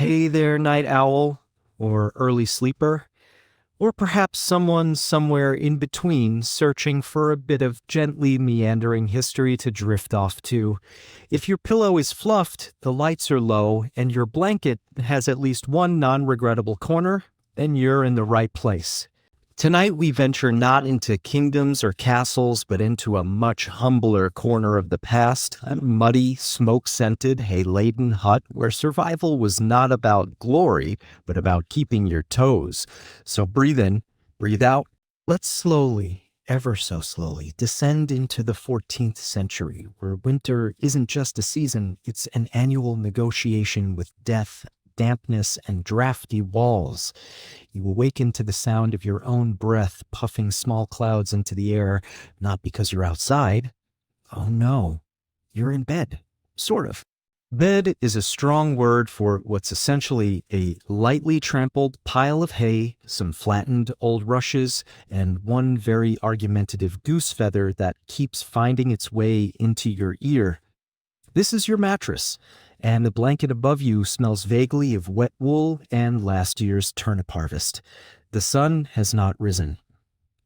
Hey there, night owl, or early sleeper, or perhaps someone somewhere in between searching for a bit of gently meandering history to drift off to. If your pillow is fluffed, the lights are low, and your blanket has at least one non-regrettable corner, then you're in the right place. Tonight we venture not into kingdoms or castles, but into a much humbler corner of the past, a muddy, smoke-scented, hay-laden hut where survival was not about glory, but about keeping your toes. So breathe in, breathe out. Let's slowly, ever so slowly, descend into the 14th century, where winter isn't just a season, it's an annual negotiation with death, dampness, and drafty walls. You awaken to the sound of your own breath puffing small clouds into the air, not because you're outside. Oh no, you're in bed. Sort of. Bed is a strong word for what's essentially a lightly trampled pile of hay, some flattened old rushes, and one very argumentative goose feather that keeps finding its way into your ear. This is your mattress, and the blanket above you smells vaguely of wet wool and last year's turnip harvest. The sun has not risen,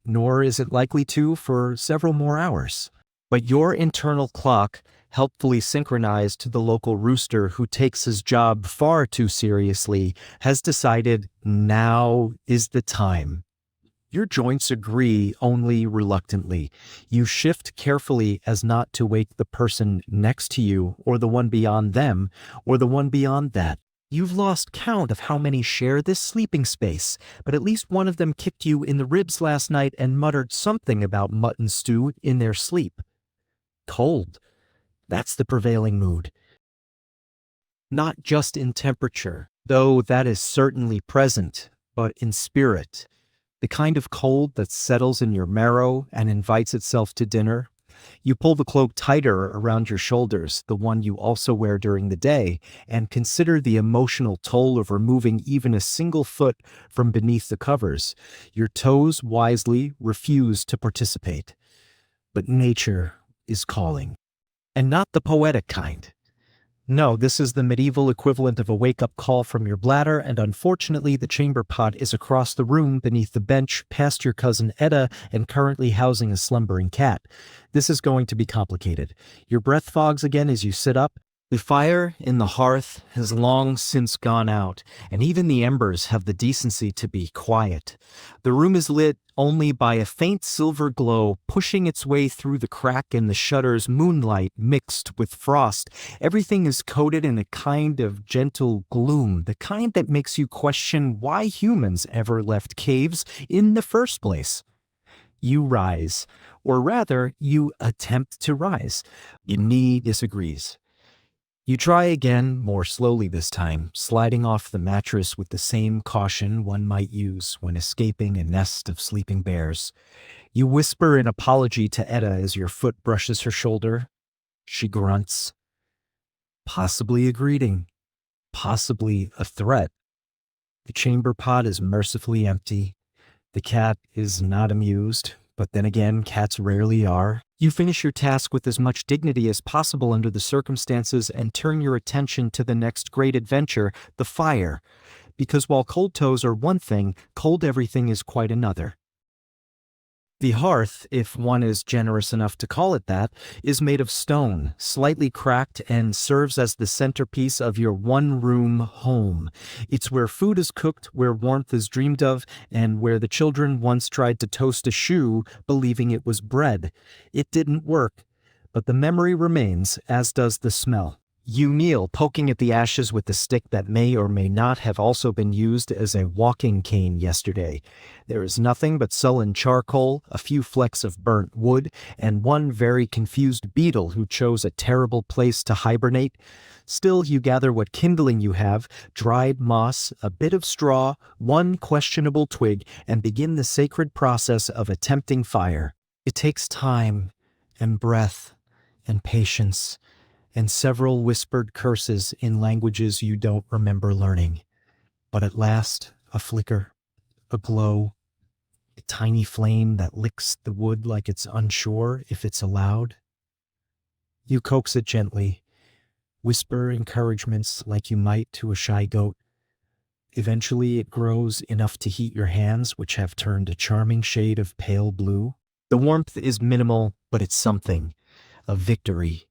nor is it likely to for several more hours. But your internal clock, helpfully synchronized to the local rooster who takes his job far too seriously, has decided now is the time. Your joints agree only reluctantly. You shift carefully as not to wake the person next to you, or the one beyond them, or the one beyond that. You've lost count of how many share this sleeping space, but at least one of them kicked you in the ribs last night and muttered something about mutton stew in their sleep. Cold. That's the prevailing mood. Not just in temperature, though that is certainly present, but in spirit. The kind of cold that settles in your marrow and invites itself to dinner. You pull the cloak tighter around your shoulders, the one you also wear during the day, and consider the emotional toll of removing even a single foot from beneath the covers. Your toes wisely refuse to participate. But nature is calling. And not the poetic kind. No, this is the medieval equivalent of a wake-up call from your bladder, and unfortunately the chamber pot is across the room beneath the bench past your cousin Etta and currently housing a slumbering cat. This is going to be complicated. Your breath fogs again as you sit up. The fire in the hearth has long since gone out, and even the embers have the decency to be quiet. The room is lit only by a faint silver glow pushing its way through the crack in the shutters, moonlight mixed with frost. Everything is coated in a kind of gentle gloom, the kind that makes you question why humans ever left caves in the first place. You rise, or rather, you attempt to rise. Your knee disagrees. You try again, more slowly this time, sliding off the mattress with the same caution one might use when escaping a nest of sleeping bears. You whisper an apology to Etta as your foot brushes her shoulder. She grunts. Possibly a greeting. Possibly a threat. The chamber pot is mercifully empty. The cat is not amused, but then again, cats rarely are. You finish your task with as much dignity as possible under the circumstances and turn your attention to the next great adventure, the fire. Because while cold toes are one thing, cold everything is quite another. The hearth, if one is generous enough to call it that, is made of stone, slightly cracked, and serves as the centerpiece of your one-room home. It's where food is cooked, where warmth is dreamed of, and where the children once tried to toast a shoe, believing it was bread. It didn't work, but the memory remains, as does the smell. You kneel, poking at the ashes with the stick that may or may not have also been used as a walking cane yesterday. There is nothing but sullen charcoal, a few flecks of burnt wood, and one very confused beetle who chose a terrible place to hibernate. Still, you gather what kindling you have, dried moss, a bit of straw, one questionable twig, and begin the sacred process of attempting fire. It takes time, and breath, and patience, and several whispered curses in languages you don't remember learning. But at last, a flicker, a glow, a tiny flame that licks the wood like it's unsure if it's allowed. You coax it gently, whisper encouragements like you might to a shy goat. Eventually, it grows enough to heat your hands, which have turned a charming shade of pale blue. The warmth is minimal, but it's something. A victory.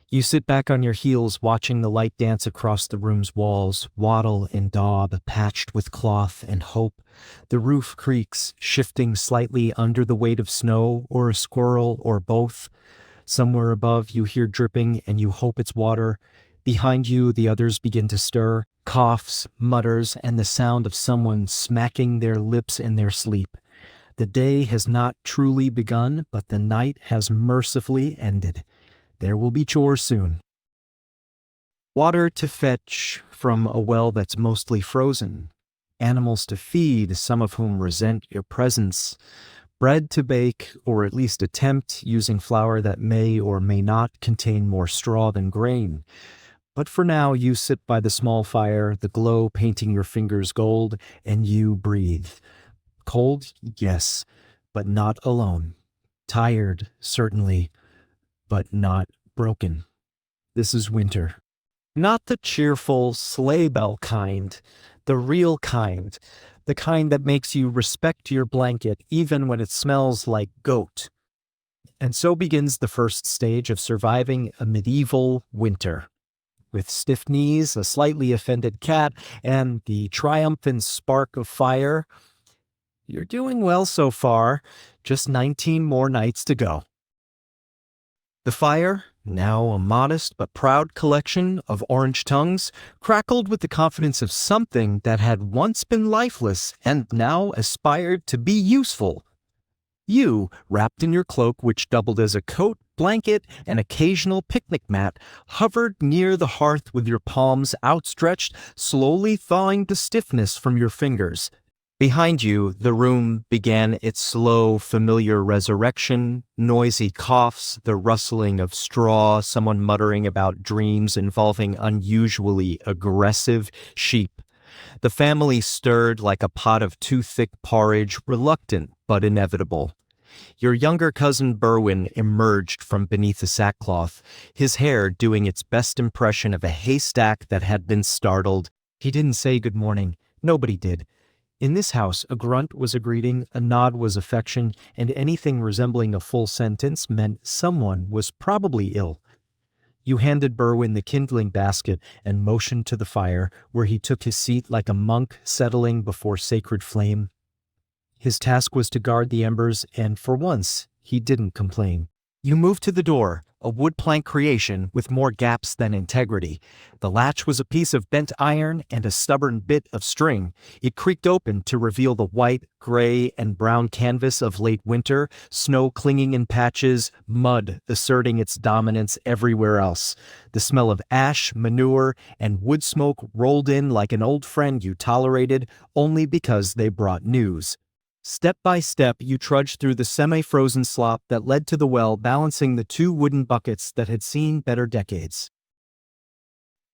You sit back on your heels watching the light dance across the room's walls, wattle and daub, patched with cloth and hope. The roof creaks, shifting slightly under the weight of snow or a squirrel or both. Somewhere above you hear dripping and you hope it's water. Behind you the others begin to stir, coughs, mutters, and the sound of someone smacking their lips in their sleep. The day has not truly begun, but the night has mercifully ended. There will be chores soon. Water to fetch from a well that's mostly frozen. Animals to feed, some of whom resent your presence. Bread to bake, or at least attempt, using flour that may or may not contain more straw than grain. But for now, you sit by the small fire, the glow painting your fingers gold, and you breathe. Cold, yes, but not alone. Tired, certainly, but not broken. This is winter. Not the cheerful sleigh bell kind, the real kind, the kind that makes you respect your blanket even when it smells like goat. And so begins the first stage of surviving a medieval winter. With stiff knees, a slightly offended cat, and the triumphant spark of fire, you're doing well so far. Just 19 more nights to go. The fire, now a modest but proud collection of orange tongues, crackled with the confidence of something that had once been lifeless and now aspired to be useful. You, wrapped in your cloak which doubled as a coat, blanket, and occasional picnic mat, hovered near the hearth with your palms outstretched, slowly thawing the stiffness from your fingers. Behind you, the room began its slow, familiar resurrection, noisy coughs, the rustling of straw, someone muttering about dreams involving unusually aggressive sheep. The family stirred like a pot of too thick porridge, reluctant but inevitable. Your younger cousin Berwin emerged from beneath the sackcloth, his hair doing its best impression of a haystack that had been startled. He didn't say good morning. Nobody did. In this house, a grunt was a greeting, a nod was affection, and anything resembling a full sentence meant someone was probably ill. You handed Berwin the kindling basket and motioned to the fire, where he took his seat like a monk settling before sacred flame. His task was to guard the embers, and for once, he didn't complain. You moved to the door, a wood plank creation with more gaps than integrity. The latch was a piece of bent iron and a stubborn bit of string. It creaked open to reveal the white, gray, and brown canvas of late winter, snow clinging in patches, mud asserting its dominance everywhere else. The smell of ash, manure, and wood smoke rolled in like an old friend you tolerated only because they brought news. Step by step, you trudged through the semi-frozen slop that led to the well, balancing the two wooden buckets that had seen better decades.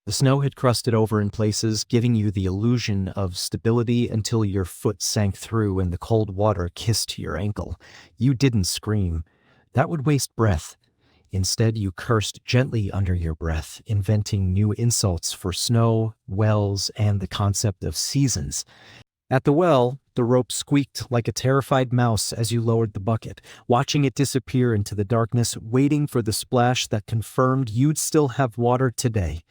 The snow had crusted over in places, giving you the illusion of stability until your foot sank through and the cold water kissed your ankle. You didn't scream. That would waste breath. Instead, you cursed gently under your breath, inventing new insults for snow, wells, and the concept of seasons. At the well, the rope squeaked like a terrified mouse as you lowered the bucket, watching it disappear into the darkness, waiting for the splash that confirmed you'd still have water today.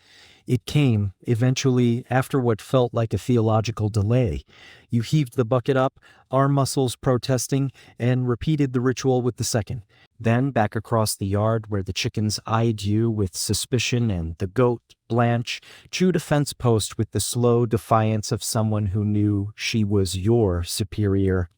It came, eventually, after what felt like a theological delay. You heaved the bucket up, arm muscles protesting, and repeated the ritual with the second. Then back across the yard where the chickens eyed you with suspicion and the goat, Blanche, chewed a fence post with the slow defiance of someone who knew she was your superior.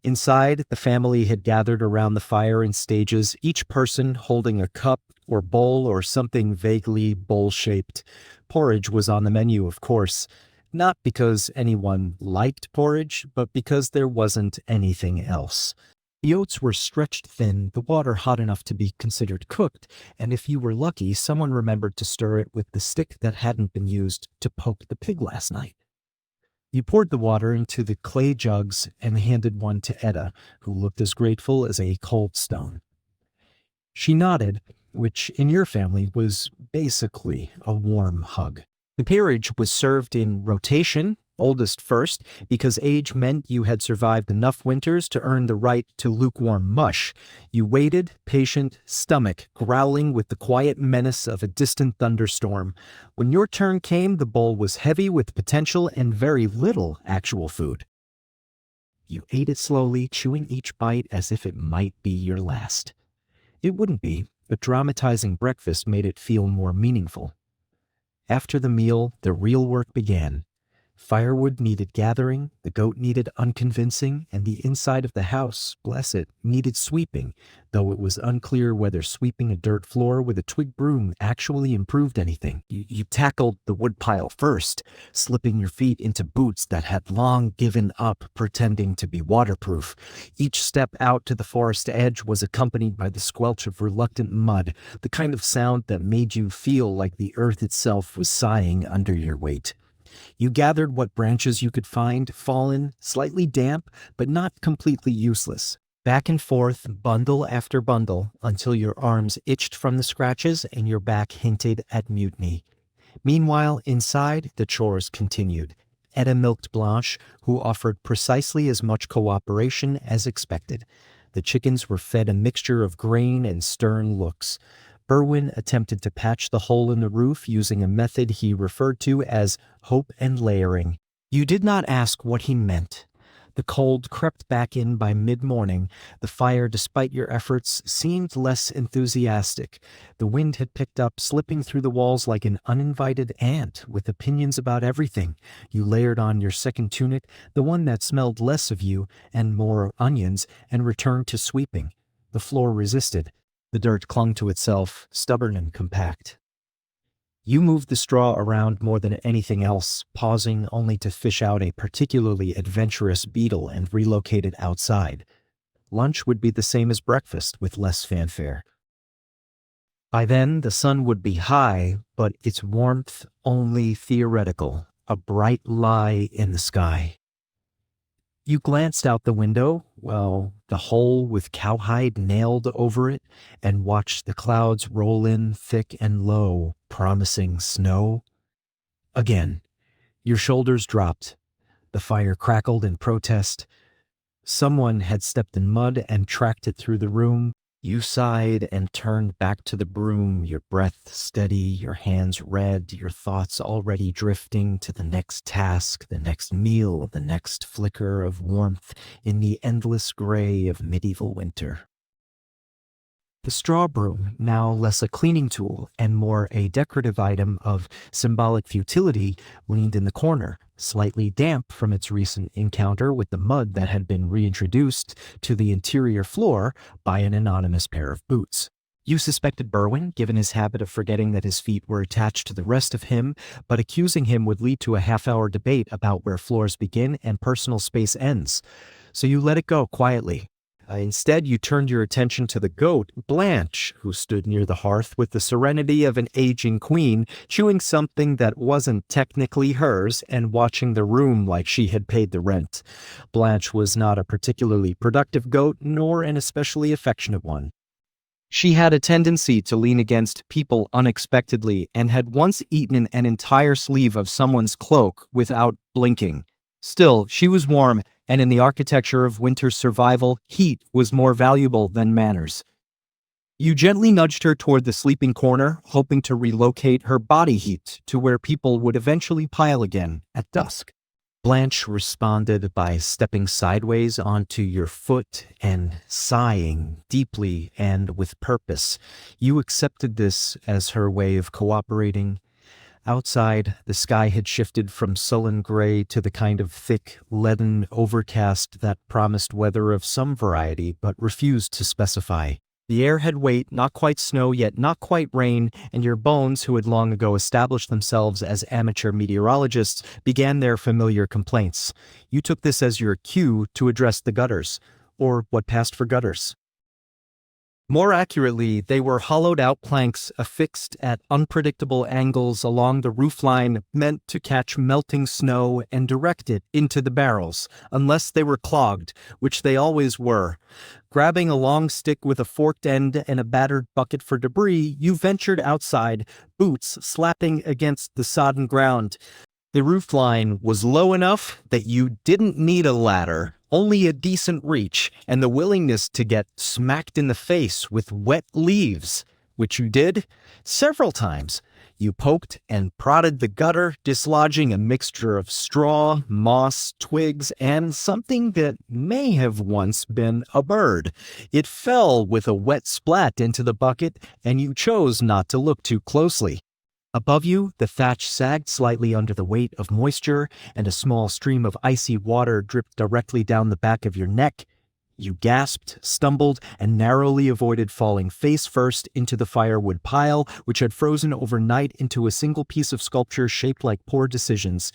Inside, the family had gathered around the fire in stages, each person holding a cup or bowl or something vaguely bowl-shaped. Porridge was on the menu, of course. Not because anyone liked porridge, but because there wasn't anything else. The oats were stretched thin, the water hot enough to be considered cooked, and if you were lucky, someone remembered to stir it with the stick that hadn't been used to poke the pig last night. You poured the water into the clay jugs and handed one to Etta, who looked as grateful as a cold stone. She nodded, which in your family was basically a warm hug. The peerage was served in rotation, Oldest first, because age meant you had survived enough winters to earn the right to lukewarm mush. You waited, patient, stomach growling with the quiet menace of a distant thunderstorm. When your turn came, the bowl was heavy with potential and very little actual food. You ate it slowly, chewing each bite as if it might be your last. It wouldn't be, but dramatizing breakfast made it feel more meaningful. After the meal, the real work began. Firewood needed gathering, the goat needed unconvincing, and the inside of the house, bless it, needed sweeping, though it was unclear whether sweeping a dirt floor with a twig broom actually improved anything. You tackled the woodpile first, slipping your feet into boots that had long given up pretending to be waterproof. Each step out to the forest edge was accompanied by the squelch of reluctant mud, the kind of sound that made you feel like the earth itself was sighing under your weight. You gathered what branches you could find, fallen, slightly damp, but not completely useless. Back and forth, bundle after bundle, until your arms itched from the scratches and your back hinted at mutiny. Meanwhile, inside, the chores continued. Etta milked Blanche, who offered precisely as much cooperation as expected. The chickens were fed a mixture of grain and stern looks. Berwin attempted to patch the hole in the roof using a method he referred to as hope and layering. You did not ask what he meant. The cold crept back in by mid-morning. The fire, despite your efforts, seemed less enthusiastic. The wind had picked up, slipping through the walls like an uninvited ant with opinions about everything. You layered on your second tunic, the one that smelled less of you and more onions, and returned to sweeping. The floor resisted. The dirt clung to itself, stubborn and compact. You moved the straw around more than anything else, pausing only to fish out a particularly adventurous beetle and relocate it outside. Lunch would be the same as breakfast, with less fanfare. By then, the sun would be high, but its warmth only theoretical, a bright lie in the sky. You glanced out the window, the hole with cowhide nailed over it, and watched the clouds roll in thick and low, promising snow. Again, your shoulders dropped. The fire crackled in protest. Someone had stepped in mud and tracked it through the room. You sighed and turned back to the broom, your breath steady, your hands red, your thoughts already drifting to the next task, the next meal, the next flicker of warmth in the endless gray of medieval winter. The straw broom, now less a cleaning tool and more a decorative item of symbolic futility, leaned in the corner, slightly damp from its recent encounter with the mud that had been reintroduced to the interior floor by an anonymous pair of boots. You suspected Berwin, given his habit of forgetting that his feet were attached to the rest of him, but accusing him would lead to a half-hour debate about where floors begin and personal space ends. So you let it go quietly. Instead, you turned your attention to the goat, Blanche, who stood near the hearth with the serenity of an aging queen, chewing something that wasn't technically hers and watching the room like she had paid the rent. Blanche was not a particularly productive goat, nor an especially affectionate one. She had a tendency to lean against people unexpectedly and had once eaten an entire sleeve of someone's cloak without blinking. Still, she was warm, and in the architecture of winter's survival, heat was more valuable than manners. You gently nudged her toward the sleeping corner, hoping to relocate her body heat to where people would eventually pile again at dusk. Blanche responded by stepping sideways onto your foot and sighing deeply and with purpose. You accepted this as her way of cooperating. Outside, the sky had shifted from sullen gray to the kind of thick, leaden overcast that promised weather of some variety but refused to specify. The air had weight, not quite snow, yet not quite rain, and your bones, who had long ago established themselves as amateur meteorologists, began their familiar complaints. You took this as your cue to address the gutters, or what passed for gutters. More accurately, they were hollowed-out planks affixed at unpredictable angles along the roofline meant to catch melting snow and direct it into the barrels, unless they were clogged, which they always were. Grabbing a long stick with a forked end and a battered bucket for debris, you ventured outside, boots slapping against the sodden ground. The roofline was low enough that you didn't need a ladder, only a decent reach, and the willingness to get smacked in the face with wet leaves, which you did several times. You poked and prodded the gutter, dislodging a mixture of straw, moss, twigs, and something that may have once been a bird. It fell with a wet splat into the bucket, and you chose not to look too closely. Above you, the thatch sagged slightly under the weight of moisture, and a small stream of icy water dripped directly down the back of your neck. You gasped, stumbled, and narrowly avoided falling face first into the firewood pile, which had frozen overnight into a single piece of sculpture shaped like poor decisions.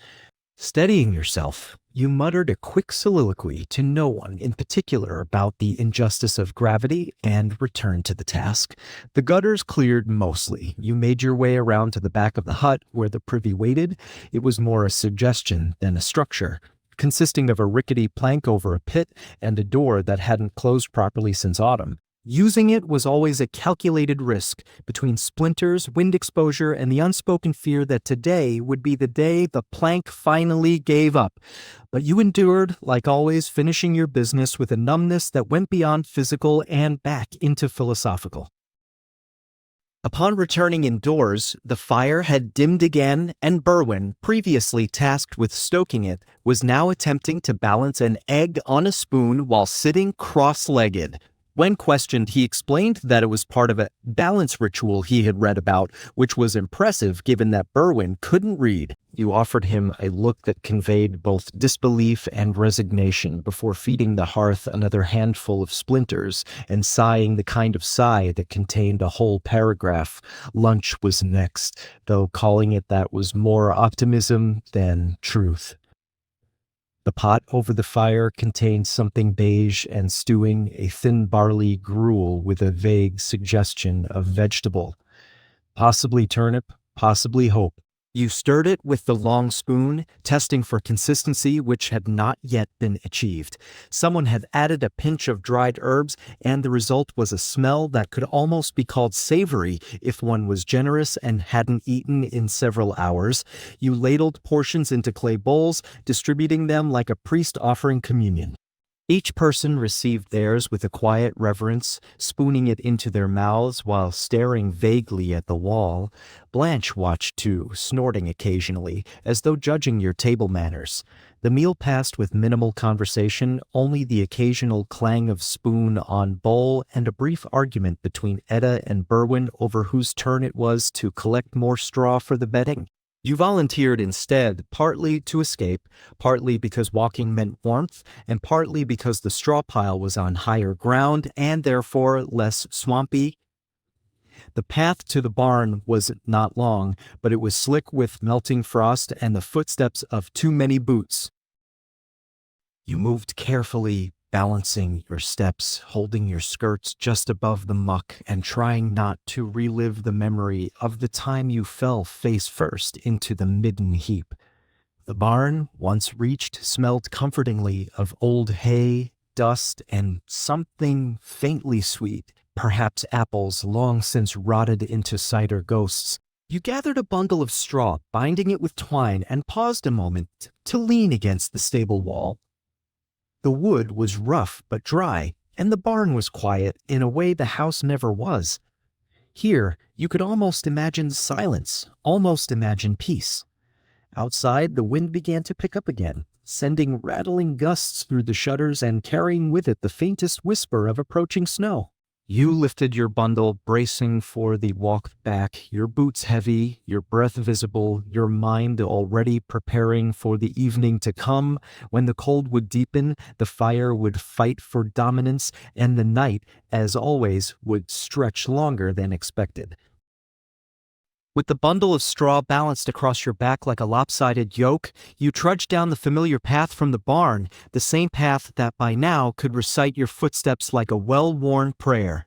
Steadying yourself, you muttered a quick soliloquy to no one in particular about the injustice of gravity and returned to the task. The gutters cleared mostly. You made your way around to the back of the hut where the privy waited. It was more a suggestion than a structure, consisting of a rickety plank over a pit and a door that hadn't closed properly since autumn. Using it was always a calculated risk between splinters, wind exposure, and the unspoken fear that today would be the day the plank finally gave up. But you endured, like always, finishing your business with a numbness that went beyond physical and back into philosophical. Upon returning indoors, the fire had dimmed again, and Berwin, previously tasked with stoking it, was now attempting to balance an egg on a spoon while sitting cross-legged. When questioned, he explained that it was part of a balance ritual he had read about, which was impressive given that Berwin couldn't read. You offered him a look that conveyed both disbelief and resignation before feeding the hearth another handful of splinters and sighing the kind of sigh that contained a whole paragraph. Lunch was next, though calling it that was more optimism than truth. The pot over the fire contained something beige and stewing, a thin barley gruel with a vague suggestion of vegetable. Possibly turnip, possibly hope. You stirred it with the long spoon, testing for consistency which had not yet been achieved. Someone had added a pinch of dried herbs, and the result was a smell that could almost be called savory if one was generous and hadn't eaten in several hours. You ladled portions into clay bowls, distributing them like a priest offering communion. Each person received theirs with a quiet reverence, spooning it into their mouths while staring vaguely at the wall. Blanche watched too, snorting occasionally, as though judging your table manners. The meal passed with minimal conversation, only the occasional clang of spoon on bowl and a brief argument between Etta and Berwin over whose turn it was to collect more straw for the bedding. You volunteered instead, partly to escape, partly because walking meant warmth, and partly because the straw pile was on higher ground and therefore less swampy. The path to the barn was not long, but it was slick with melting frost and the footsteps of too many boots. You moved carefully, balancing your steps, holding your skirts just above the muck and trying not to relive the memory of the time you fell face first into the midden heap. The barn, once reached, smelled comfortingly of old hay, dust, and something faintly sweet, perhaps apples long since rotted into cider ghosts. You gathered a bundle of straw, binding it with twine, and paused a moment to lean against the stable wall. The wood was rough but dry, and the barn was quiet in a way the house never was. Here, you could almost imagine silence, almost imagine peace. Outside, the wind began to pick up again, sending rattling gusts through the shutters and carrying with it the faintest whisper of approaching snow. You lifted your bundle, bracing for the walk back, your boots heavy, your breath visible, your mind already preparing for the evening to come, when the cold would deepen, the fire would fight for dominance, and the night, as always, would stretch longer than expected. With the bundle of straw balanced across your back like a lopsided yoke, you trudged down the familiar path from the barn, the same path that by now could recite your footsteps like a well-worn prayer.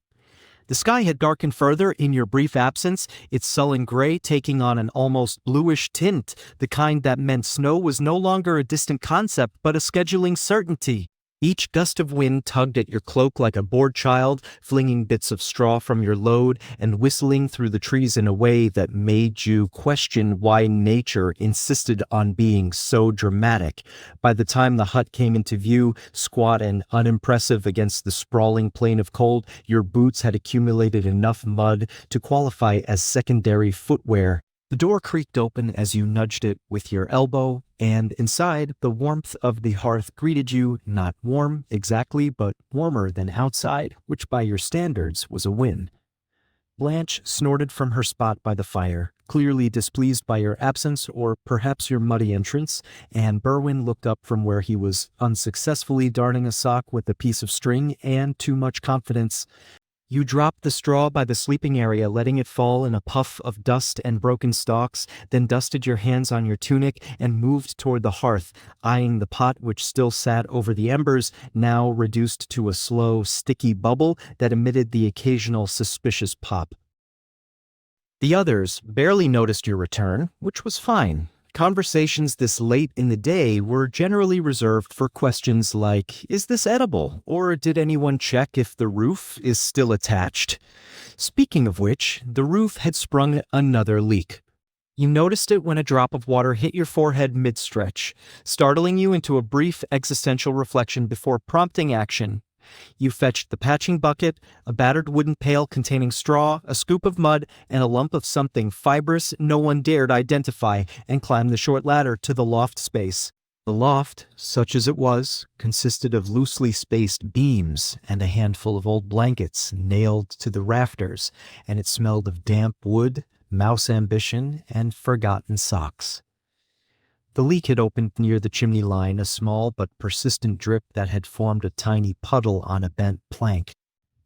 The sky had darkened further in your brief absence, its sullen gray taking on an almost bluish tint, the kind that meant snow was no longer a distant concept but a scheduling certainty. Each gust of wind tugged at your cloak like a bored child, flinging bits of straw from your load and whistling through the trees in a way that made you question why nature insisted on being so dramatic. By the time the hut came into view, squat and unimpressive against the sprawling plain of cold, your boots had accumulated enough mud to qualify as secondary footwear. The door creaked open as you nudged it with your elbow, and inside, the warmth of the hearth greeted you, not warm exactly, but warmer than outside, which by your standards was a win. Blanche snorted from her spot by the fire, clearly displeased by your absence or perhaps your muddy entrance, and Berwin looked up from where he was unsuccessfully darning a sock with a piece of string and too much confidence. You dropped the straw by the sleeping area, letting it fall in a puff of dust and broken stalks, then dusted your hands on your tunic and moved toward the hearth, eyeing the pot which still sat over the embers, now reduced to a slow, sticky bubble that emitted the occasional suspicious pop. The others barely noticed your return, which was fine. Conversations this late in the day were generally reserved for questions like, is this edible? Or did anyone check if the roof is still attached? Speaking of which, the roof had sprung another leak. You noticed it when a drop of water hit your forehead mid-stretch, startling you into a brief existential reflection before prompting action. You fetched the patching bucket, a battered wooden pail containing straw, a scoop of mud, and a lump of something fibrous no one dared identify, and climbed the short ladder to the loft space. The loft, such as it was, consisted of loosely spaced beams and a handful of old blankets nailed to the rafters, and it smelled of damp wood, mouse ambition, and forgotten socks. The leak had opened near the chimney line, a small but persistent drip that had formed a tiny puddle on a bent plank.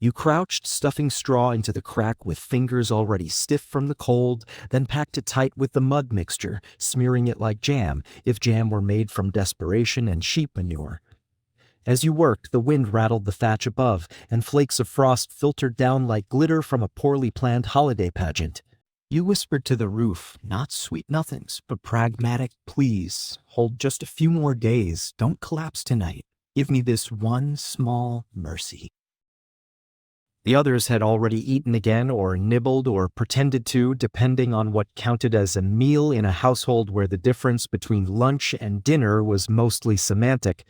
You crouched, stuffing straw into the crack with fingers already stiff from the cold, then packed it tight with the mud mixture, smearing it like jam, if jam were made from desperation and sheep manure. As you worked, the wind rattled the thatch above, and flakes of frost filtered down like glitter from a poorly planned holiday pageant. You whispered to the roof, not sweet nothings, but pragmatic pleas. Hold just a few more days. Don't collapse tonight. Give me this one small mercy. The others had already eaten again, or nibbled, or pretended to, depending on what counted as a meal in a household where the difference between lunch and dinner was mostly semantic.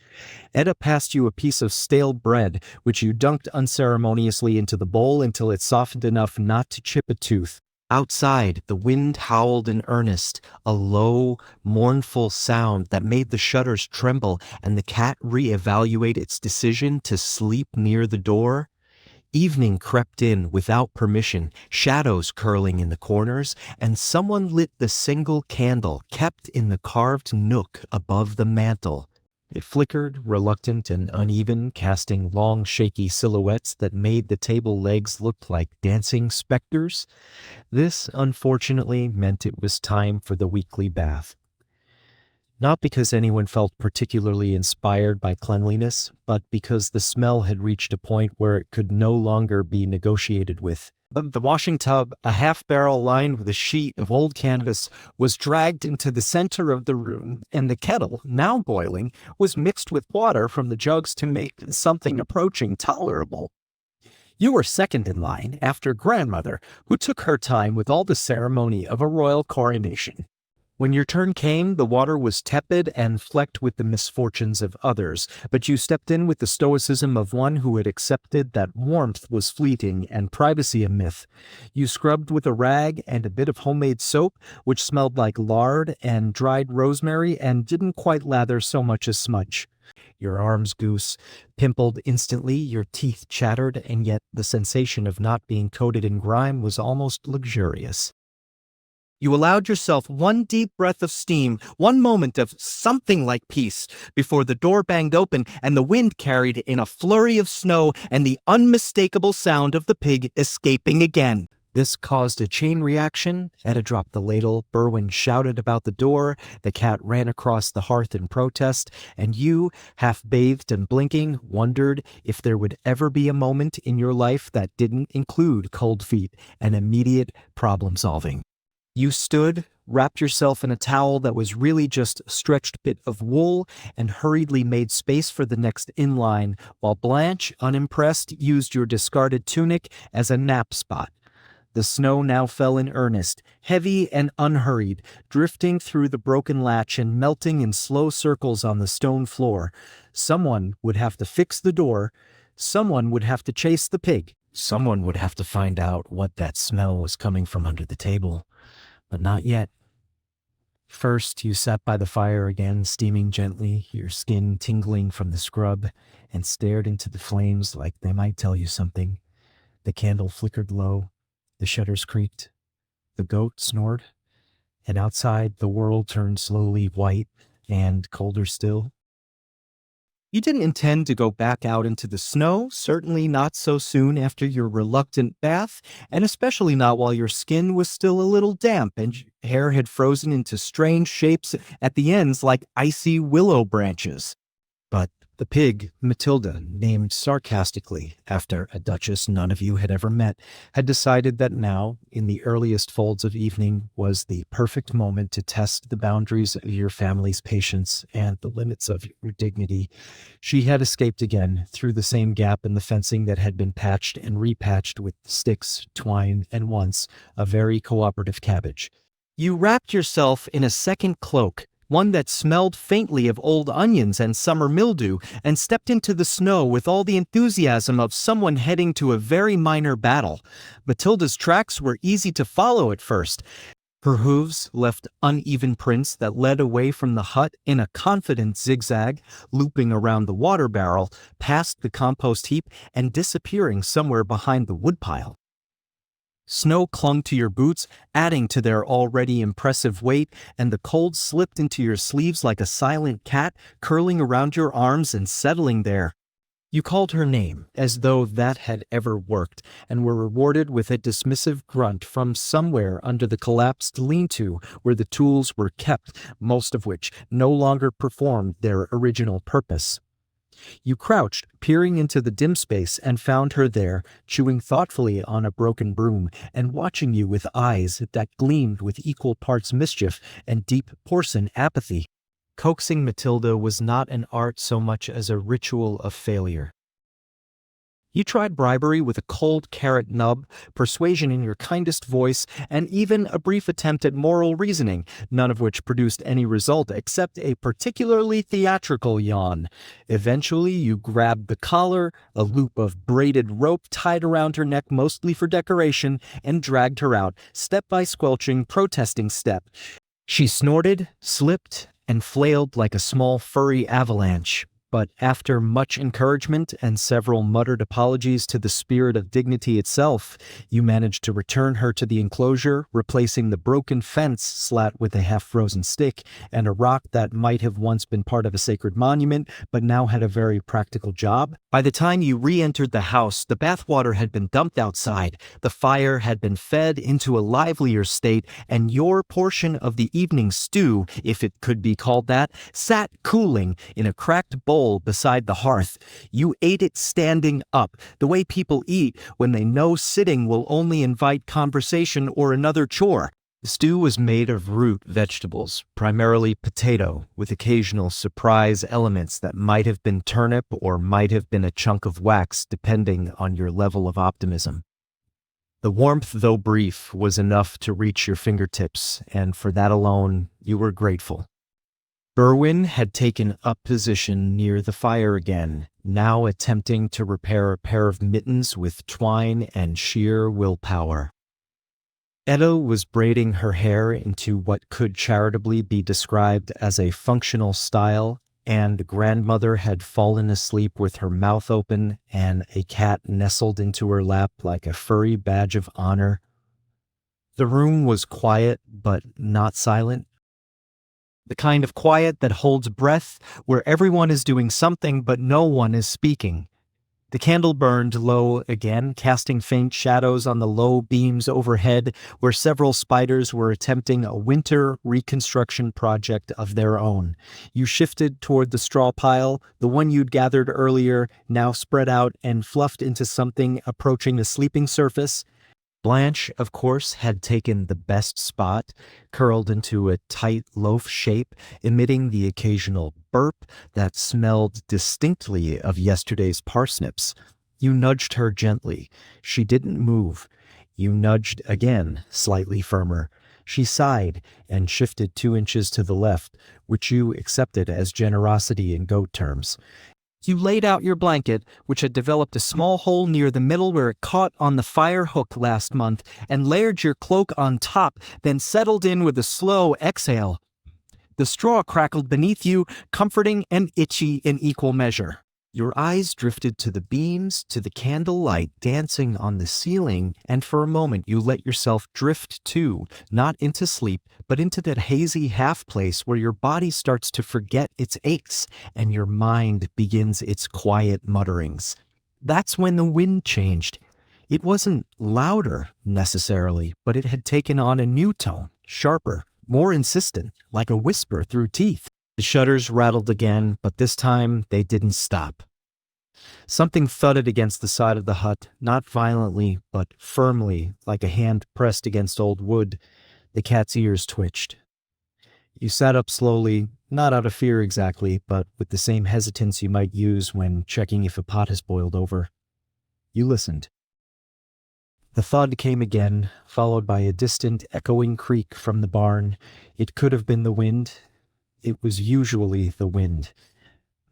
Edda passed you a piece of stale bread, which you dunked unceremoniously into the bowl until it softened enough not to chip a tooth. Outside, the wind howled in earnest, a low, mournful sound that made the shutters tremble and the cat reevaluate its decision to sleep near the door. Evening crept in without permission, shadows curling in the corners, and someone lit the single candle kept in the carved nook above the mantel. It flickered, reluctant and uneven, casting long, shaky silhouettes that made the table legs look like dancing specters. This, unfortunately, meant it was time for the weekly bath. Not because anyone felt particularly inspired by cleanliness, but because the smell had reached a point where it could no longer be negotiated with. The washing tub, a half-barrel lined with a sheet of old canvas, was dragged into the center of the room, and the kettle, now boiling, was mixed with water from the jugs to make something approaching tolerable. You were second in line after grandmother, who took her time with all the ceremony of a royal coronation. When your turn came, the water was tepid and flecked with the misfortunes of others, but you stepped in with the stoicism of one who had accepted that warmth was fleeting and privacy a myth. You scrubbed with a rag and a bit of homemade soap, which smelled like lard and dried rosemary and didn't quite lather so much as smudge. Your arms goose, pimpled instantly, your teeth chattered, and yet the sensation of not being coated in grime was almost luxurious. You allowed yourself one deep breath of steam, one moment of something like peace, before the door banged open and the wind carried in a flurry of snow and the unmistakable sound of the pig escaping again. This caused a chain reaction. Edda dropped the ladle, Berwin shouted about the door, the cat ran across the hearth in protest, and you, half-bathed and blinking, wondered if there would ever be a moment in your life that didn't include cold feet and immediate problem-solving. You stood, wrapped yourself in a towel that was really just a stretched bit of wool, and hurriedly made space for the next inline, while Blanche, unimpressed, used your discarded tunic as a nap spot. The snow now fell in earnest, heavy and unhurried, drifting through the broken latch and melting in slow circles on the stone floor. Someone would have to fix the door. Someone would have to chase the pig. Someone would have to find out what that smell was coming from under the table. But not yet. First, you sat by the fire again, steaming gently, your skin tingling from the scrub, and stared into the flames like they might tell you something. The candle flickered low. The shutters creaked, the goat snored, and outside the world turned slowly white and colder still. You didn't intend to go back out into the snow, certainly not so soon after your reluctant bath, and especially not while your skin was still a little damp and hair had frozen into strange shapes at the ends like icy willow branches. But the pig, Matilda, named sarcastically after a duchess none of you had ever met, had decided that now, in the earliest folds of evening, was the perfect moment to test the boundaries of your family's patience and the limits of your dignity. She had escaped again through the same gap in the fencing that had been patched and repatched with sticks, twine, and once a very cooperative cabbage. You wrapped yourself in a second cloak, one that smelled faintly of old onions and summer mildew, and stepped into the snow with all the enthusiasm of someone heading to a very minor battle. Matilda's tracks were easy to follow at first. Her hooves left uneven prints that led away from the hut in a confident zigzag, looping around the water barrel, past the compost heap, and disappearing somewhere behind the woodpile. Snow clung to your boots, adding to their already impressive weight, and the cold slipped into your sleeves like a silent cat, curling around your arms and settling there. You called her name, as though that had ever worked, and were rewarded with a dismissive grunt from somewhere under the collapsed lean-to where the tools were kept, most of which no longer performed their original purpose. You crouched, peering into the dim space, and found her there, chewing thoughtfully on a broken broom, and watching you with eyes that gleamed with equal parts mischief and deep portion apathy. Coaxing Matilda was not an art so much as a ritual of failure. You tried bribery with a cold carrot nub, persuasion in your kindest voice, and even a brief attempt at moral reasoning, none of which produced any result except a particularly theatrical yawn. Eventually, you grabbed the collar, a loop of braided rope tied around her neck mostly for decoration, and dragged her out, step by squelching, protesting step. She snorted, slipped, and flailed like a small furry avalanche. But after much encouragement and several muttered apologies to the spirit of dignity itself, you managed to return her to the enclosure, replacing the broken fence slat with a half-frozen stick and a rock that might have once been part of a sacred monument, but now had a very practical job. By the time you re-entered the house, the bathwater had been dumped outside, the fire had been fed into a livelier state, and your portion of the evening stew, if it could be called that, sat cooling in a cracked bowl beside the hearth. You ate it standing up, the way people eat when they know sitting will only invite conversation or another chore. The stew was made of root vegetables, primarily potato, with occasional surprise elements that might have been turnip or might have been a chunk of wax, depending on your level of optimism. The warmth, though brief, was enough to reach your fingertips, and for that alone, you were grateful. Berwin had taken up position near the fire again, now attempting to repair a pair of mittens with twine and sheer willpower. Etta was braiding her hair into what could charitably be described as a functional style, and grandmother had fallen asleep with her mouth open and a cat nestled into her lap like a furry badge of honor. The room was quiet, but not silent. The kind of quiet that holds breath, where everyone is doing something but no one is speaking. The candle burned low again, casting faint shadows on the low beams overhead, where several spiders were attempting a winter reconstruction project of their own. You shifted toward the straw pile, the one you'd gathered earlier, now spread out and fluffed into something approaching the sleeping surface. Blanche, of course, had taken the best spot, curled into a tight loaf shape, emitting the occasional burp that smelled distinctly of yesterday's parsnips. You nudged her gently. She didn't move. You nudged again, slightly firmer. She sighed and shifted 2 inches to the left, which you accepted as generosity in goat terms. You laid out your blanket, which had developed a small hole near the middle where it caught on the fire hook last month, and layered your cloak on top, then settled in with a slow exhale. The straw crackled beneath you, comforting and itchy in equal measure. Your eyes drifted to the beams, to the candlelight dancing on the ceiling, and for a moment you let yourself drift too, not into sleep, but into that hazy half-place where your body starts to forget its aches and your mind begins its quiet mutterings. That's when the wind changed. It wasn't louder, necessarily, but it had taken on a new tone, sharper, more insistent, like a whisper through teeth. The shutters rattled again, but this time they didn't stop. Something thudded against the side of the hut, not violently, but firmly, like a hand pressed against old wood. The cat's ears twitched. You sat up slowly, not out of fear exactly, but with the same hesitance you might use when checking if a pot has boiled over. You listened. The thud came again, followed by a distant, echoing creak from the barn. It could have been the wind. It was usually the wind.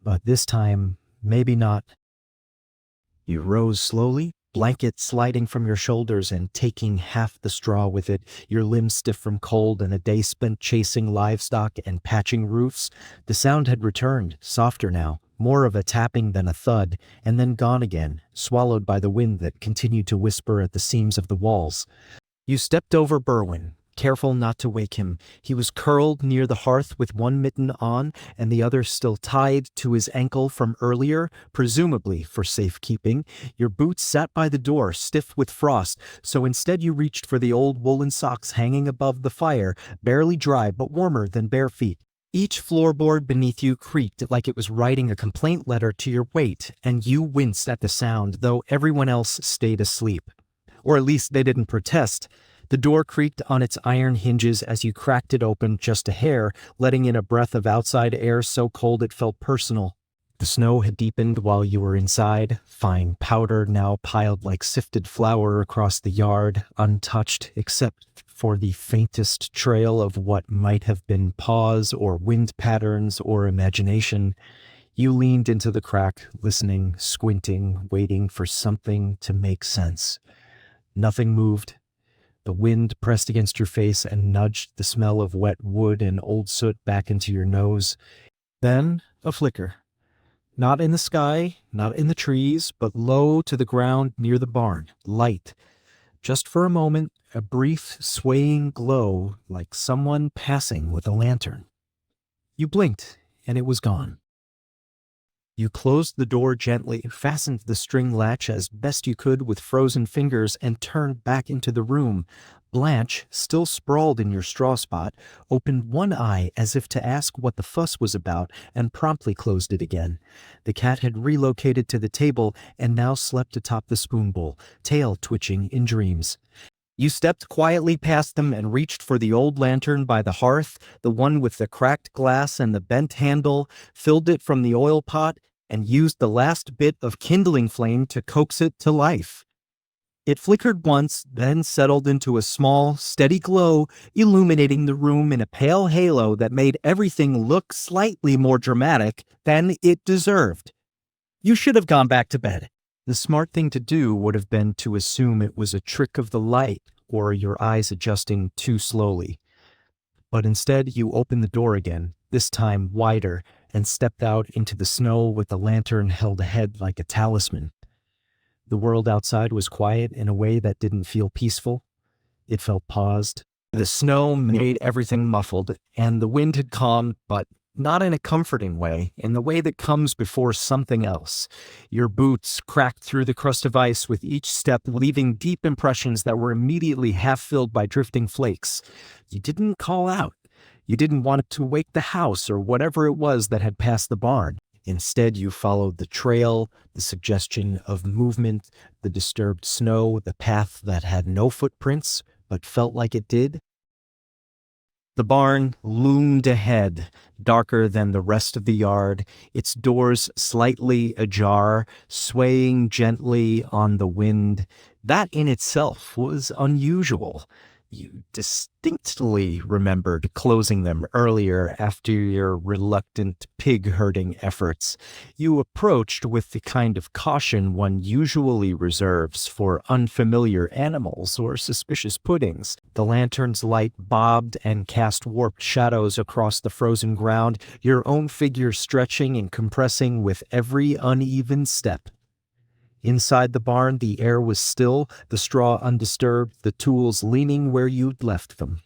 But this time, maybe not. You rose slowly, blanket sliding from your shoulders and taking half the straw with it, your limbs stiff from cold and a day spent chasing livestock and patching roofs. The sound had returned, softer now, more of a tapping than a thud, and then gone again, swallowed by the wind that continued to whisper at the seams of the walls. You stepped over Berwin, careful not to wake him. He was curled near the hearth with one mitten on and the other still tied to his ankle from earlier, presumably for safekeeping. Your boots sat by the door, stiff with frost, so instead you reached for the old woolen socks hanging above the fire, barely dry but warmer than bare feet. Each floorboard beneath you creaked like it was writing a complaint letter to your weight, and you winced at the sound, though everyone else stayed asleep. Or at least they didn't protest. The door creaked on its iron hinges as you cracked it open just a hair, letting in a breath of outside air so cold it felt personal. The snow had deepened while you were inside, fine powder now piled like sifted flour across the yard, untouched except for the faintest trail of what might have been paws or wind patterns or imagination. You leaned into the crack, listening, squinting, waiting for something to make sense. Nothing moved. The wind pressed against your face and nudged the smell of wet wood and old soot back into your nose. Then a flicker. Not in the sky, not in the trees, but low to the ground near the barn, light. Just for a moment, a brief, swaying glow like someone passing with a lantern. You blinked, and it was gone. You closed the door gently, fastened the string latch as best you could with frozen fingers, and turned back into the room. Blanche, still sprawled in your straw spot, opened one eye as if to ask what the fuss was about and promptly closed it again. The cat had relocated to the table and now slept atop the spoon bowl, tail twitching in dreams. You stepped quietly past them and reached for the old lantern by the hearth, the one with the cracked glass and the bent handle, filled it from the oil pot, and used the last bit of kindling flame to coax it to life. It flickered once, then settled into a small, steady glow, illuminating the room in a pale halo that made everything look slightly more dramatic than it deserved. You should have gone back to bed. The smart thing to do would have been to assume it was a trick of the light or your eyes adjusting too slowly. But instead, you opened the door again, this time wider, and stepped out into the snow with the lantern held ahead like a talisman. The world outside was quiet in a way that didn't feel peaceful. It felt paused. The snow made everything muffled, and the wind had calmed, but not in a comforting way, in the way that comes before something else. Your boots cracked through the crust of ice with each step, leaving deep impressions that were immediately half-filled by drifting flakes. You didn't call out. You didn't want it to wake the house or whatever it was that had passed the barn. Instead, you followed the trail, the suggestion of movement, the disturbed snow, the path that had no footprints but felt like it did. The barn loomed ahead, darker than the rest of the yard, its doors slightly ajar, swaying gently on the wind. That in itself was unusual. You distinctly remembered closing them earlier after your reluctant pig-herding efforts. You approached with the kind of caution one usually reserves for unfamiliar animals or suspicious puddings. The lantern's light bobbed and cast warped shadows across the frozen ground, your own figure stretching and compressing with every uneven step. Inside the barn, the air was still, the straw undisturbed, the tools leaning where you'd left them.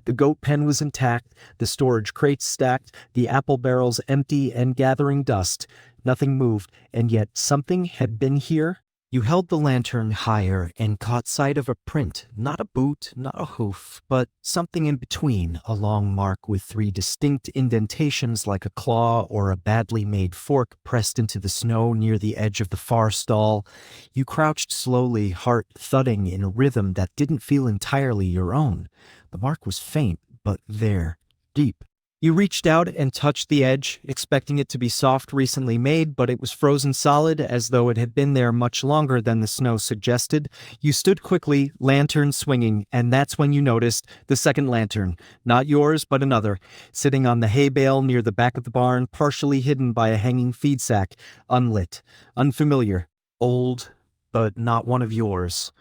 The goat pen was intact, the storage crates stacked, the apple barrels empty and gathering dust. Nothing moved, and yet something had been here. You held the lantern higher and caught sight of a print, not a boot, not a hoof, but something in between, a long mark with 3 distinct indentations like a claw or a badly made fork pressed into the snow near the edge of the far stall. You crouched slowly, heart thudding in a rhythm that didn't feel entirely your own. The mark was faint, but there, deep. You reached out and touched the edge, expecting it to be soft, recently made, but it was frozen solid, as though it had been there much longer than the snow suggested. You stood quickly, lantern swinging, and that's when you noticed the second lantern, not yours, but another, sitting on the hay bale near the back of the barn, partially hidden by a hanging feed sack, unlit, unfamiliar, old, but not one of yours.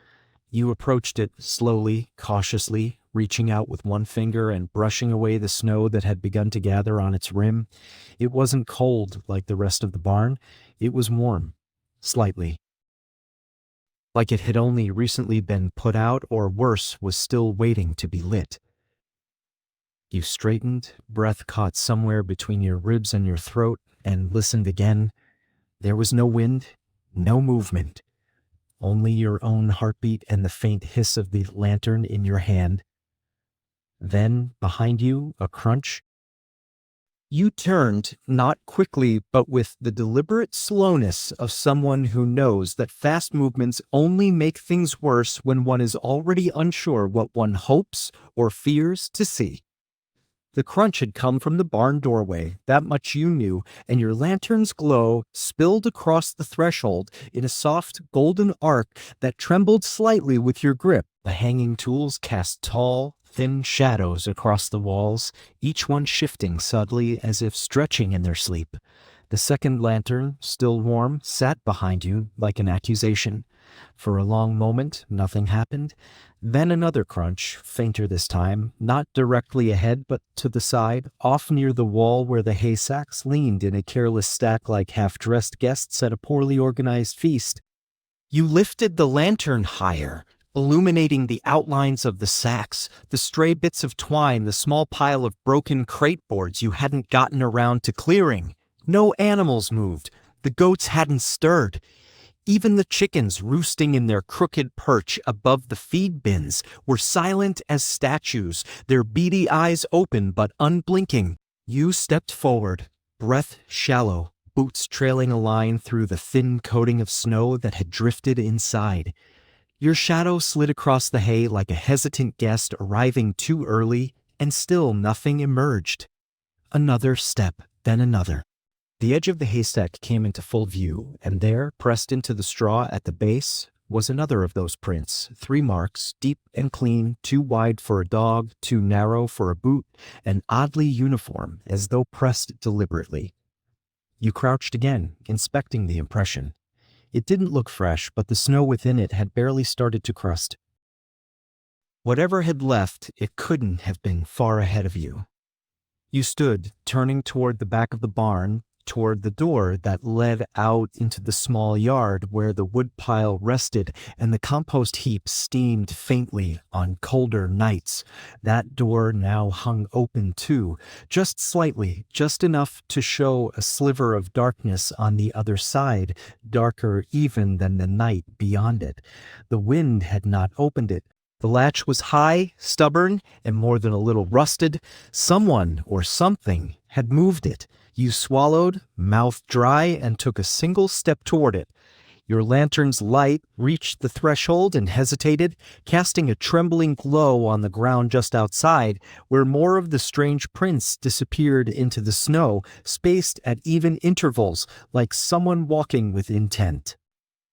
You approached it slowly, cautiously, reaching out with one finger and brushing away the snow that had begun to gather on its rim. It wasn't cold like the rest of the barn. It was warm, slightly. Like it had only recently been put out, or worse, was still waiting to be lit. You straightened, breath caught somewhere between your ribs and your throat, and listened again. There was no wind, no movement. Only your own heartbeat and the faint hiss of the lantern in your hand. Then, behind you, a crunch. You turned, not quickly, but with the deliberate slowness of someone who knows that fast movements only make things worse when one is already unsure what one hopes or fears to see. The crunch had come from the barn doorway, that much you knew, and your lantern's glow spilled across the threshold in a soft, golden arc that trembled slightly with your grip. The hanging tools cast tall, thin shadows across the walls, each one shifting subtly as if stretching in their sleep. The second lantern, still warm, sat behind you like an accusation. For a long moment, nothing happened. Then another crunch, fainter this time, not directly ahead but to the side, off near the wall where the hay sacks leaned in a careless stack like half-dressed guests at a poorly organized feast. You lifted the lantern higher, illuminating the outlines of the sacks, the stray bits of twine, the small pile of broken crate boards you hadn't gotten around to clearing. No animals moved. The goats hadn't stirred. Even the chickens roosting in their crooked perch above the feed bins were silent as statues, their beady eyes open but unblinking. You stepped forward, breath shallow, boots trailing a line through the thin coating of snow that had drifted inside. Your shadow slid across the hay like a hesitant guest arriving too early, and still nothing emerged. Another step, then another. The edge of the haystack came into full view, and there, pressed into the straw at the base, was another of those prints, 3 marks, deep and clean, too wide for a dog, too narrow for a boot, and oddly uniform, as though pressed deliberately. You crouched again, inspecting the impression. It didn't look fresh, but the snow within it had barely started to crust. Whatever had left, it couldn't have been far ahead of you. You stood, turning toward the back of the barn, toward the door that led out into the small yard where the woodpile rested and the compost heap steamed faintly on colder nights. That door now hung open too, just slightly, just enough to show a sliver of darkness on the other side, darker even than the night beyond it. The wind had not opened it. The latch was high, stubborn, and more than a little rusted. Someone or something had moved it. You swallowed, mouth dry, and took a single step toward it. Your lantern's light reached the threshold and hesitated, casting a trembling glow on the ground just outside, where more of the strange prints disappeared into the snow, spaced at even intervals, like someone walking with intent.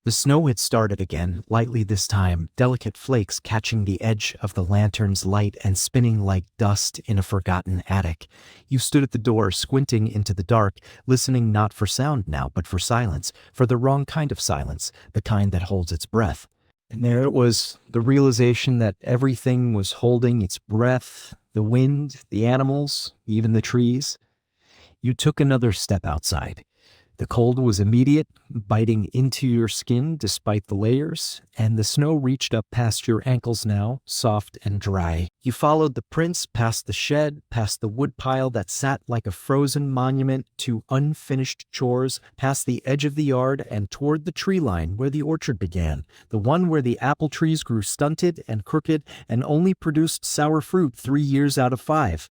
The snow had started again, lightly this time, delicate flakes catching the edge of the lantern's light and spinning like dust in a forgotten attic. You stood at the door, squinting into the dark, listening not for sound now, but for silence, for the wrong kind of silence, the kind that holds its breath. And there it was, the realization that everything was holding its breath, the wind, the animals, even the trees. You took another step outside. The cold was immediate, biting into your skin despite the layers, and the snow reached up past your ankles now, soft and dry. You followed the prints past the shed, past the woodpile that sat like a frozen monument to unfinished chores, past the edge of the yard and toward the tree line where the orchard began, the one where the apple trees grew stunted and crooked and only produced sour fruit 3 years out of 5.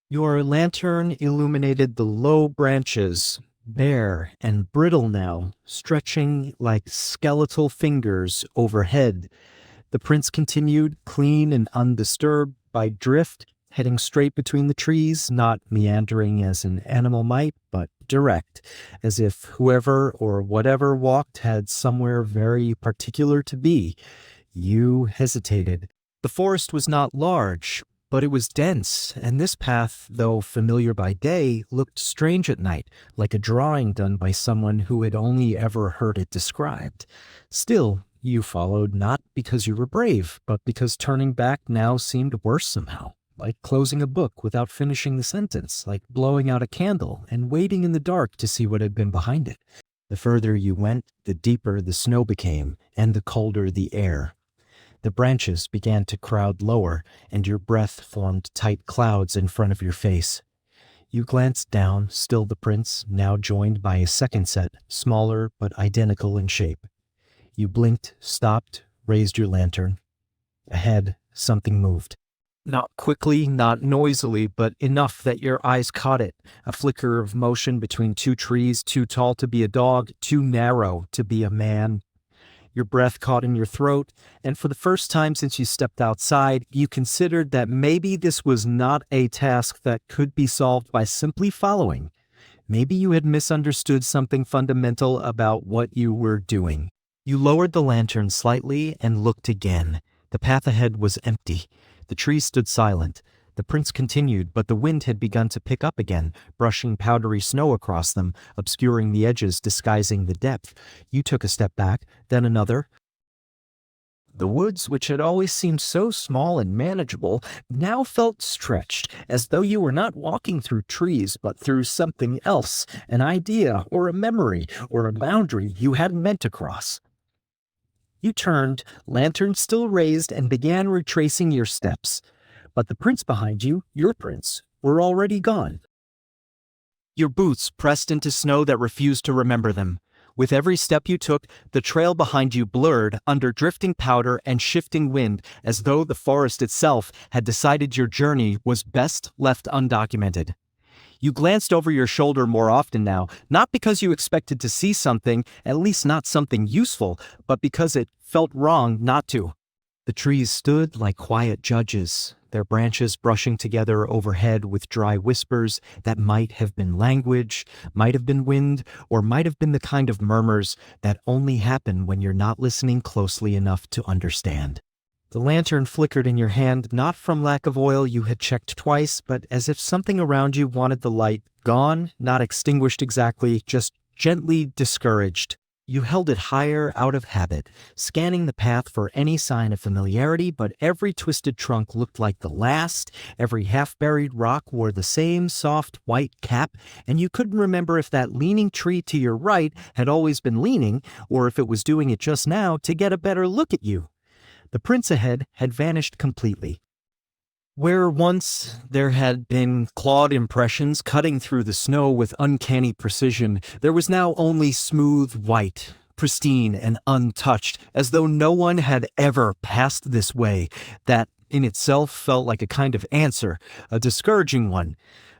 Your lantern illuminated the low branches, bare and brittle now, stretching like skeletal fingers overhead. The prints continued, clean and undisturbed by drift, heading straight between the trees, not meandering as an animal might, but direct, as if whoever or whatever walked had somewhere very particular to be. You hesitated. The forest was not large, but it was dense, and this path, though familiar by day, looked strange at night, like a drawing done by someone who had only ever heard it described. Still, you followed not because you were brave, but because turning back now seemed worse somehow, like closing a book without finishing the sentence, like blowing out a candle and waiting in the dark to see what had been behind it. The further you went, the deeper the snow became, and the colder the air. The branches began to crowd lower, and your breath formed tight clouds in front of your face. You glanced down, still the prints, now joined by a second set, smaller but identical in shape. You blinked, stopped, raised your lantern. Ahead, something moved. Not quickly, not noisily, but enough that your eyes caught it. A flicker of motion between two trees, too tall to be a dog, too narrow to be a man. Your breath caught in your throat, and for the first time since you stepped outside, you considered that maybe this was not a task that could be solved by simply following. Maybe you had misunderstood something fundamental about what you were doing. You lowered the lantern slightly and looked again. The path ahead was empty. The trees stood silent. The prints continued, but the wind had begun to pick up again, brushing powdery snow across them, obscuring the edges, disguising the depth. You took a step back, then another. The woods, which had always seemed so small and manageable, now felt stretched, as though you were not walking through trees, but through something else, an idea or a memory or a boundary you hadn't meant to cross. You turned, lantern still raised, and began retracing your steps. But the prints behind you, your prints, were already gone. Your boots pressed into snow that refused to remember them. With every step you took, the trail behind you blurred under drifting powder and shifting wind, as though the forest itself had decided your journey was best left undocumented. You glanced over your shoulder more often now, not because you expected to see something, at least not something useful, but because it felt wrong not to. The trees stood like quiet judges, their branches brushing together overhead with dry whispers that might have been language, might have been wind, or might have been the kind of murmurs that only happen when you're not listening closely enough to understand. The lantern flickered in your hand, not from lack of oil you had checked twice, but as if something around you wanted the light gone, not extinguished exactly, just gently discouraged. You held it higher out of habit, scanning the path for any sign of familiarity, but every twisted trunk looked like the last, every half-buried rock wore the same soft white cap, and you couldn't remember if that leaning tree to your right had always been leaning, or if it was doing it just now to get a better look at you. The prints ahead had vanished completely. Where once there had been clawed impressions cutting through the snow with uncanny precision, there was now only smooth white, pristine and untouched, as though no one had ever passed this way. That in itself felt like a kind of answer, a discouraging one.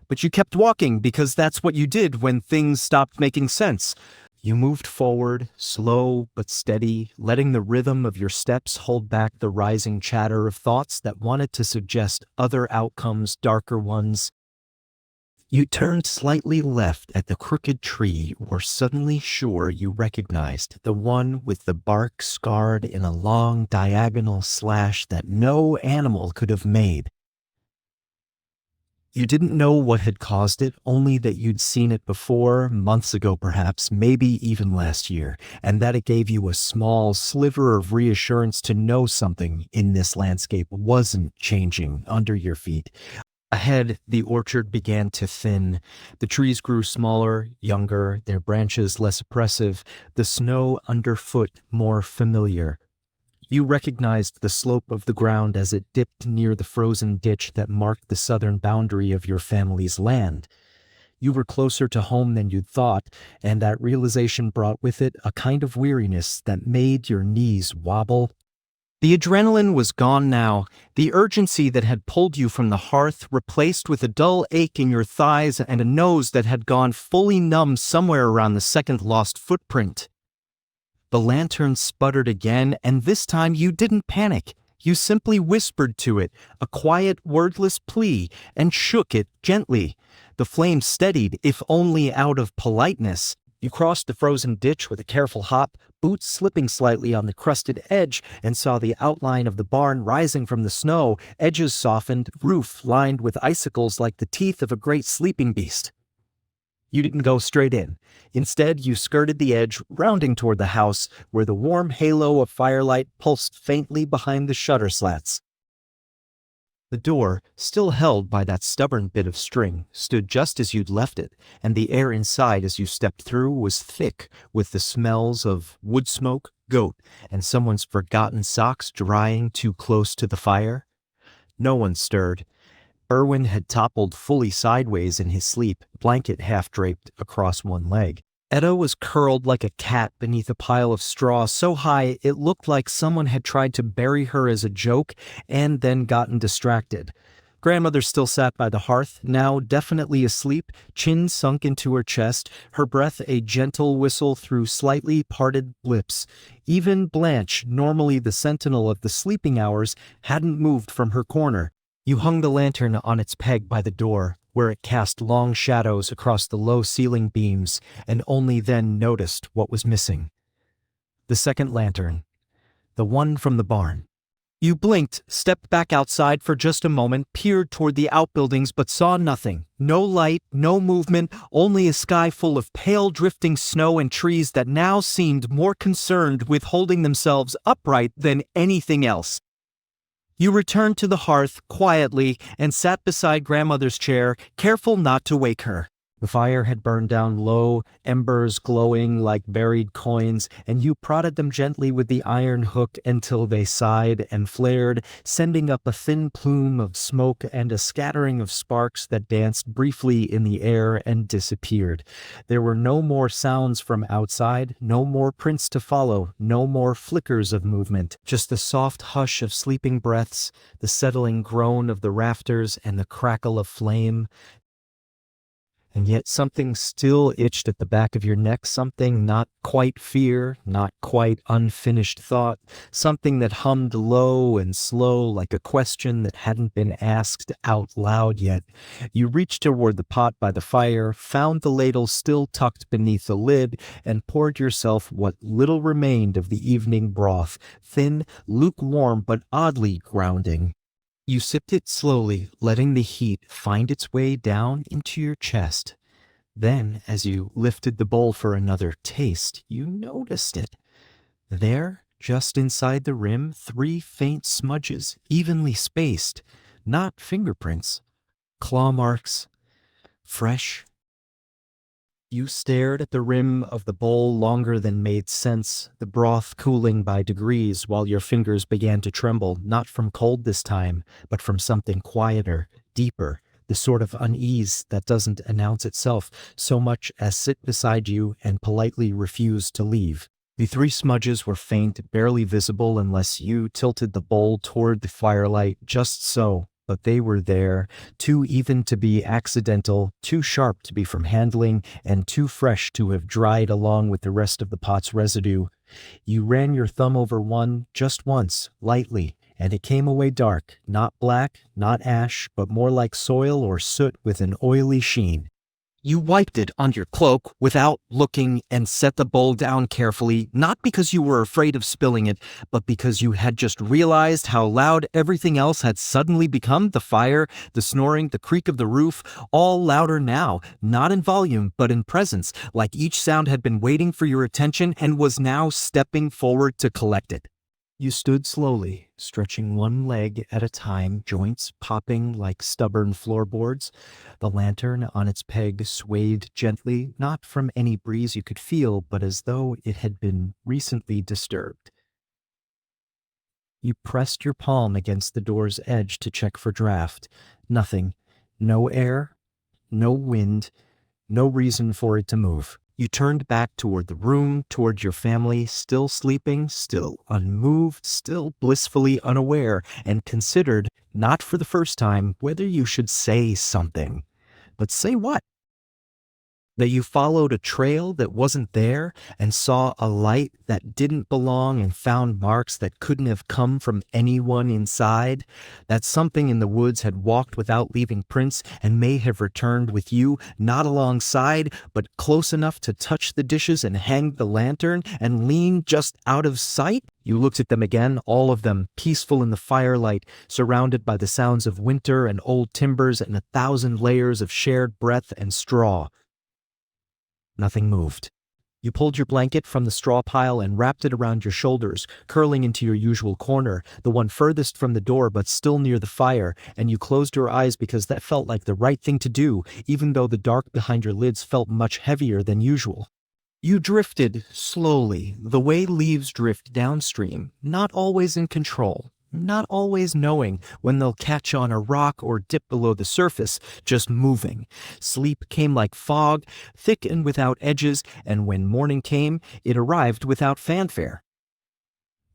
But you kept walking because that's what you did when things stopped making sense. You moved forward, slow but steady, letting the rhythm of your steps hold back the rising chatter of thoughts that wanted to suggest other outcomes, darker ones. You turned slightly left at the crooked tree, were suddenly sure you recognized the one with the bark scarred in a long diagonal slash that no animal could have made. You didn't know what had caused it, only that you'd seen it before, months ago perhaps, maybe even last year, and that it gave you a small sliver of reassurance to know something in this landscape wasn't changing under your feet. Ahead, the orchard began to thin. The trees grew smaller, younger, their branches less oppressive, the snow underfoot more familiar. You recognized the slope of the ground as it dipped near the frozen ditch that marked the southern boundary of your family's land. You were closer to home than you'd thought, and that realization brought with it a kind of weariness that made your knees wobble. The adrenaline was gone now, the urgency that had pulled you from the hearth replaced with a dull ache in your thighs and a nose that had gone fully numb somewhere around the second lost footprint. The lantern sputtered again, and this time you didn't panic. You simply whispered to it, a quiet, wordless plea, and shook it gently. The flame steadied, if only out of politeness. You crossed the frozen ditch with a careful hop, boots slipping slightly on the crusted edge, and saw the outline of the barn rising from the snow, edges softened, roof lined with icicles like the teeth of a great sleeping beast. You didn't go straight in. Instead, you skirted the edge, rounding toward the house, where the warm halo of firelight pulsed faintly behind the shutter slats. The door, still held by that stubborn bit of string, stood just as you'd left it, and the air inside as you stepped through was thick with the smells of wood smoke, goat, and someone's forgotten socks drying too close to the fire. No one stirred. Erwin had toppled fully sideways in his sleep, blanket half-draped across one leg. Etta was curled like a cat beneath a pile of straw so high it looked like someone had tried to bury her as a joke and then gotten distracted. Grandmother still sat by the hearth, now definitely asleep, chin sunk into her chest, her breath a gentle whistle through slightly parted lips. Even Blanche, normally the sentinel of the sleeping hours, hadn't moved from her corner. You hung the lantern on its peg by the door, where it cast long shadows across the low ceiling beams, and only then noticed what was missing. The second lantern. The one from the barn. You blinked, stepped back outside for just a moment, peered toward the outbuildings but saw nothing. No light, no movement, only a sky full of pale drifting snow and trees that now seemed more concerned with holding themselves upright than anything else. You returned to the hearth quietly and sat beside Grandmother's chair, careful not to wake her. The fire had burned down low, embers glowing like buried coins, and you prodded them gently with the iron hook until they sighed and flared, sending up a thin plume of smoke and a scattering of sparks that danced briefly in the air and disappeared. There were no more sounds from outside, no more prints to follow, no more flickers of movement, just the soft hush of sleeping breaths, the settling groan of the rafters, and the crackle of flame. And yet something still itched at the back of your neck, something not quite fear, not quite unfinished thought, something that hummed low and slow like a question that hadn't been asked out loud yet. You reached toward the pot by the fire, found the ladle still tucked beneath the lid, and poured yourself what little remained of the evening broth, thin, lukewarm, but oddly grounding. You sipped it slowly, letting the heat find its way down into your chest. Then, as you lifted the bowl for another taste, you noticed it. There, just inside the rim, 3 faint smudges, evenly spaced. Not fingerprints. Claw marks. Fresh. You stared at the rim of the bowl longer than made sense, the broth cooling by degrees while your fingers began to tremble, not from cold this time, but from something quieter, deeper, the sort of unease that doesn't announce itself so much as sit beside you and politely refuse to leave. The 3 smudges were faint, barely visible unless you tilted the bowl toward the firelight just so. but they were there, too even to be accidental, too sharp to be from handling, and too fresh to have dried along with the rest of the pot's residue. You ran your thumb over one just once, lightly, and it came away dark, not black, not ash, but more like soil or soot with an oily sheen. You wiped it on your cloak without looking and set the bowl down carefully, not because you were afraid of spilling it, but because you had just realized how loud everything else had suddenly become. The fire, the snoring, the creak of the roof, all louder now, not in volume, but in presence, like each sound had been waiting for your attention and was now stepping forward to collect it. You stood slowly, stretching one leg at a time, joints popping like stubborn floorboards. The lantern on its peg swayed gently, not from any breeze you could feel, but as though it had been recently disturbed. You pressed your palm against the door's edge to check for draft. Nothing. No air, no wind, no reason for it to move. You turned back toward the room, toward your family, still sleeping, still unmoved, still blissfully unaware, and considered, not for the first time, whether you should say something. But say what? That you followed a trail that wasn't there and saw a light that didn't belong and found marks that couldn't have come from anyone inside, that something in the woods had walked without leaving prints and may have returned with you, not alongside, but close enough to touch the dishes and hang the lantern and lean just out of sight? You looked at them again, all of them, peaceful in the firelight, surrounded by the sounds of winter and old timbers and 1,000 layers of shared breath and straw. Nothing moved. You pulled your blanket from the straw pile and wrapped it around your shoulders, curling into your usual corner, the one furthest from the door but still near the fire, and you closed your eyes because that felt like the right thing to do, even though the dark behind your lids felt much heavier than usual. You drifted slowly, the way leaves drift downstream, not always in control, not always knowing when they'll catch on a rock or dip below the surface, just moving. Sleep came like fog, thick and without edges, and when morning came, it arrived without fanfare.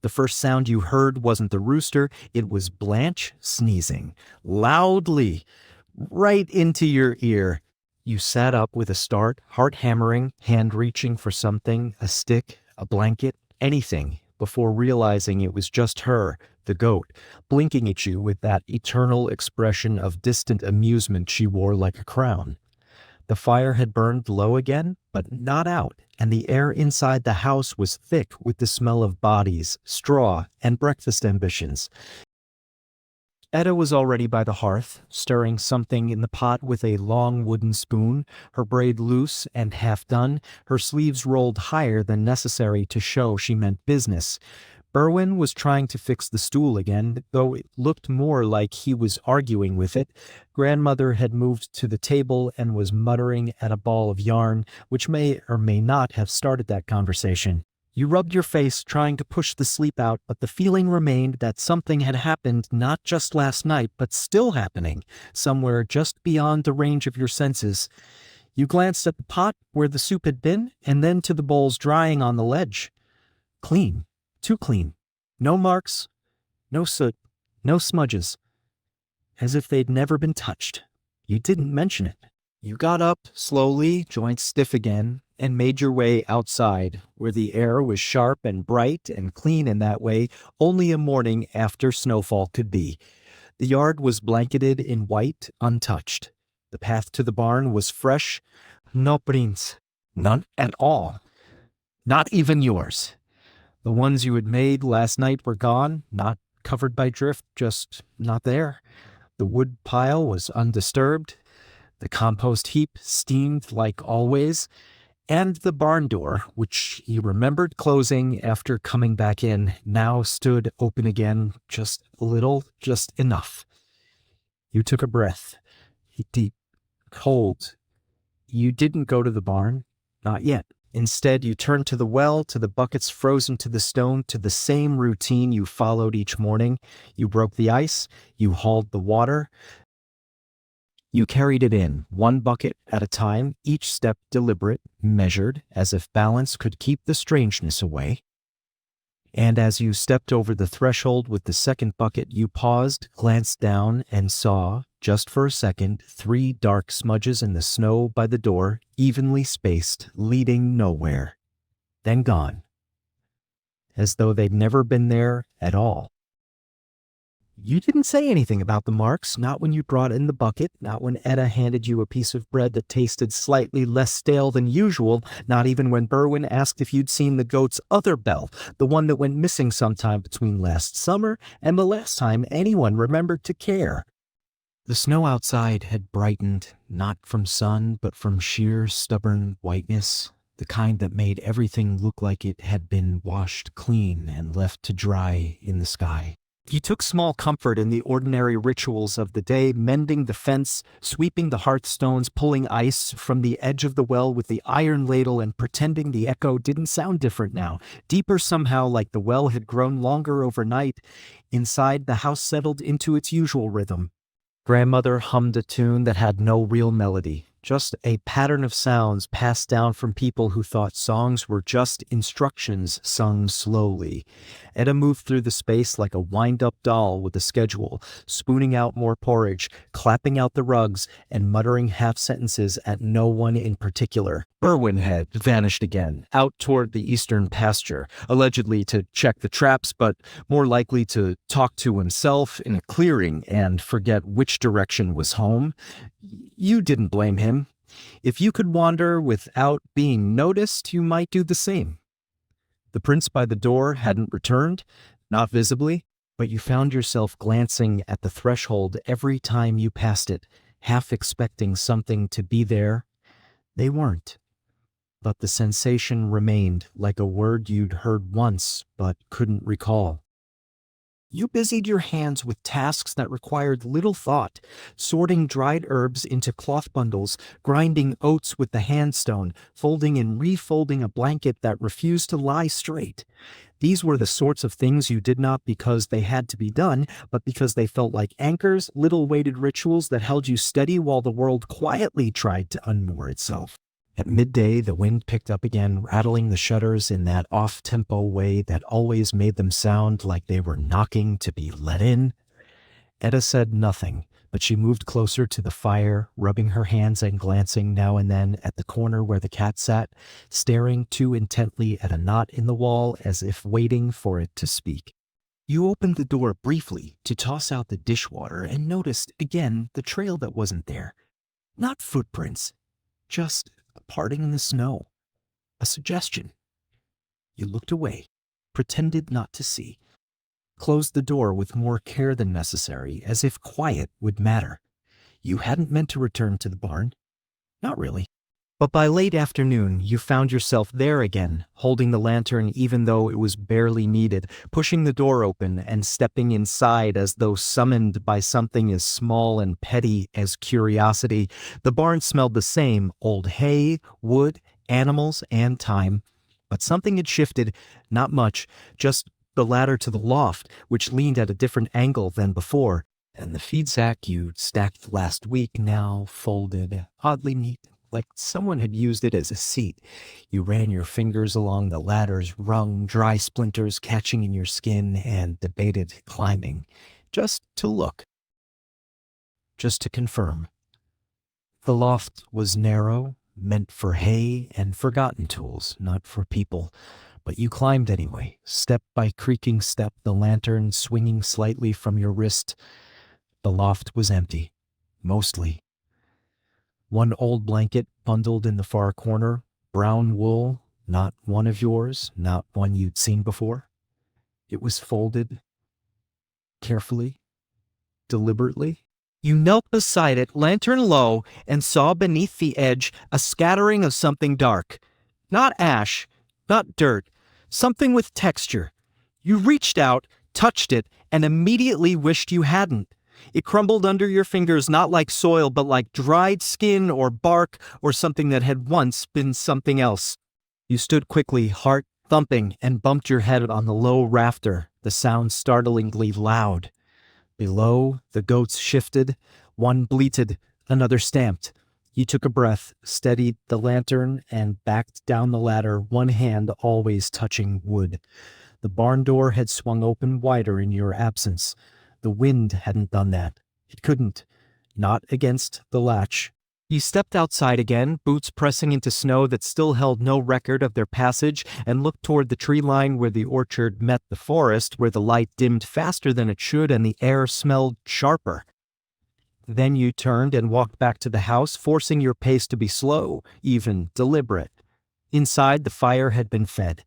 The first sound you heard wasn't the rooster, it was Blanche sneezing, loudly, right into your ear. You sat up with a start, heart hammering, hand reaching for something, a stick, a blanket, anything, before realizing it was just her, the goat, blinking at you with that eternal expression of distant amusement she wore like a crown. The fire had burned low again, but not out, and the air inside the house was thick with the smell of bodies, straw, and breakfast ambitions. Etta was already by the hearth, stirring something in the pot with a long wooden spoon, her braid loose and half done, her sleeves rolled higher than necessary to show she meant business. Berwin was trying to fix the stool again, though it looked more like he was arguing with it. Grandmother had moved to the table and was muttering at a ball of yarn, which may or may not have started that conversation. You rubbed your face, trying to push the sleep out, but the feeling remained that something had happened not just last night, but still happening, somewhere just beyond the range of your senses. You glanced at the pot where the soup had been, and then to the bowls drying on the ledge. Clean. Too clean. No marks, no soot, no smudges. As if they'd never been touched. You didn't mention it. You got up slowly, joints stiff again, and made your way outside, where the air was sharp and bright and clean in that way only a morning after snowfall could be. The yard was blanketed in white, untouched. The path to the barn was fresh. No prints. None at all. Not even yours. The ones you had made last night were gone, not covered by drift, just not there. The wood pile was undisturbed. The compost heap steamed like always. And the barn door, which you remembered closing after coming back in, now stood open again, just a little, just enough. You took a breath. Deep, cold. You didn't go to the barn, not yet. Instead, you turned to the well, to the buckets frozen to the stone, to the same routine you followed each morning. You broke the ice, you hauled the water. You carried it in, one bucket at a time, each step deliberate, measured, as if balance could keep the strangeness away. And as you stepped over the threshold with the second bucket, you paused, glanced down, and saw, just for a second, 3 dark smudges in the snow by the door, evenly spaced, leading nowhere. Then gone, as though they'd never been there at all. You didn't say anything about the marks, not when you brought in the bucket, not when Etta handed you a piece of bread that tasted slightly less stale than usual, not even when Berwin asked if you'd seen the goat's other bell, the one that went missing sometime between last summer and the last time anyone remembered to care. The snow outside had brightened, not from sun, but from sheer stubborn whiteness, the kind that made everything look like it had been washed clean and left to dry in the sky. You took small comfort in the ordinary rituals of the day, mending the fence, sweeping the hearthstones, pulling ice from the edge of the well with the iron ladle, and pretending the echo didn't sound different now, deeper somehow, like the well had grown longer overnight. Inside, the house settled into its usual rhythm. Grandmother hummed a tune that had no real melody, just a pattern of sounds passed down from people who thought songs were just instructions sung slowly. Etta moved through the space like a wind-up doll with a schedule, spooning out more porridge, clapping out the rugs, and muttering half-sentences at no one in particular. Berwin had vanished again, out toward the eastern pasture, allegedly to check the traps, but more likely to talk to himself in a clearing and forget which direction was home. You didn't blame him. If you could wander without being noticed, you might do the same. The prince by the door hadn't returned, not visibly, but you found yourself glancing at the threshold every time you passed it, half expecting something to be there. They weren't. But the sensation remained, like a word you'd heard once but couldn't recall. You busied your hands with tasks that required little thought, sorting dried herbs into cloth bundles, grinding oats with the handstone, folding and refolding a blanket that refused to lie straight. These were the sorts of things you did not because they had to be done, but because they felt like anchors, little weighted rituals that held you steady while the world quietly tried to unmoor itself. At midday, the wind picked up again, rattling the shutters in that off-tempo way that always made them sound like they were knocking to be let in. Etta said nothing, but she moved closer to the fire, rubbing her hands and glancing now and then at the corner where the cat sat, staring too intently at a knot in the wall as if waiting for it to speak. You opened the door briefly to toss out the dishwater and noticed again the trail that wasn't there. Not footprints, just a parting in the snow. A suggestion. You looked away, pretended not to see, closed the door with more care than necessary, as if quiet would matter. You hadn't meant to return to the barn. Not really. But by late afternoon, you found yourself there again, holding the lantern even though it was barely needed, pushing the door open and stepping inside as though summoned by something as small and petty as curiosity. The barn smelled the same: old hay, wood, animals, and time. But something had shifted, not much, just the ladder to the loft, which leaned at a different angle than before, and the feed sack you'd stacked last week now folded, oddly neat, like someone had used it as a seat. You ran your fingers along the ladder's rung, dry splinters catching in your skin, and debated climbing, just to look, just to confirm. The loft was narrow, meant for hay and forgotten tools, not for people. But you climbed anyway, step by creaking step, the lantern swinging slightly from your wrist. The loft was empty, mostly. One old blanket bundled in the far corner, brown wool, not one of yours, not one you'd seen before. It was folded carefully, deliberately. You knelt beside it, lantern low, and saw beneath the edge a scattering of something dark. Not ash, not dirt, something with texture. You reached out, touched it, and immediately wished you hadn't. It crumbled under your fingers, not like soil, but like dried skin or bark or something that had once been something else. You stood quickly, heart thumping, and bumped your head on the low rafter, the sound startlingly loud. Below, the goats shifted. One bleated, another stamped. You took a breath, steadied the lantern, and backed down the ladder, one hand always touching wood. The barn door had swung open wider in your absence. The wind hadn't done that. It couldn't. Not against the latch. You stepped outside again, boots pressing into snow that still held no record of their passage, and looked toward the tree line where the orchard met the forest, where the light dimmed faster than it should and the air smelled sharper. Then you turned and walked back to the house, forcing your pace to be slow, even deliberate. Inside, the fire had been fed.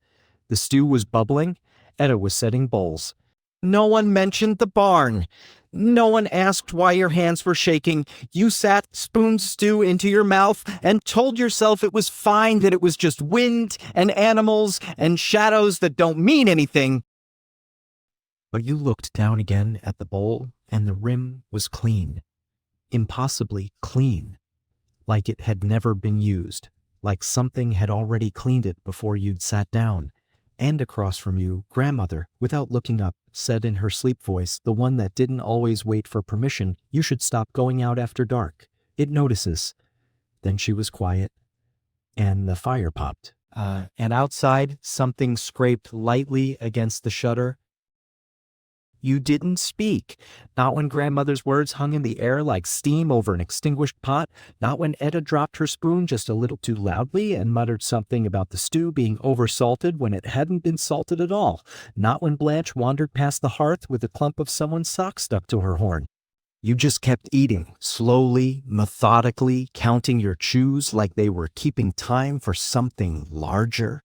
The stew was bubbling. Etta was setting bowls. No one mentioned the barn. No one asked why your hands were shaking. You sat, spooned stew into your mouth, and told yourself it was fine, that it was just wind and animals and shadows that don't mean anything. But you looked down again at the bowl, and the rim was clean. Impossibly clean. Like it had never been used. Like something had already cleaned it before you'd sat down. And across from you, Grandmother, without looking up, said in her sleep voice, the one that didn't always wait for permission, you should stop going out after dark. It notices. Then she was quiet, and the fire popped. And outside, something scraped lightly against the shutter. You didn't speak. Not when Grandmother's words hung in the air like steam over an extinguished pot. Not when Etta dropped her spoon just a little too loudly and muttered something about the stew being oversalted when it hadn't been salted at all. Not when Blanche wandered past the hearth with a clump of someone's sock stuck to her horn. You just kept eating, slowly, methodically, counting your chews like they were keeping time for something larger.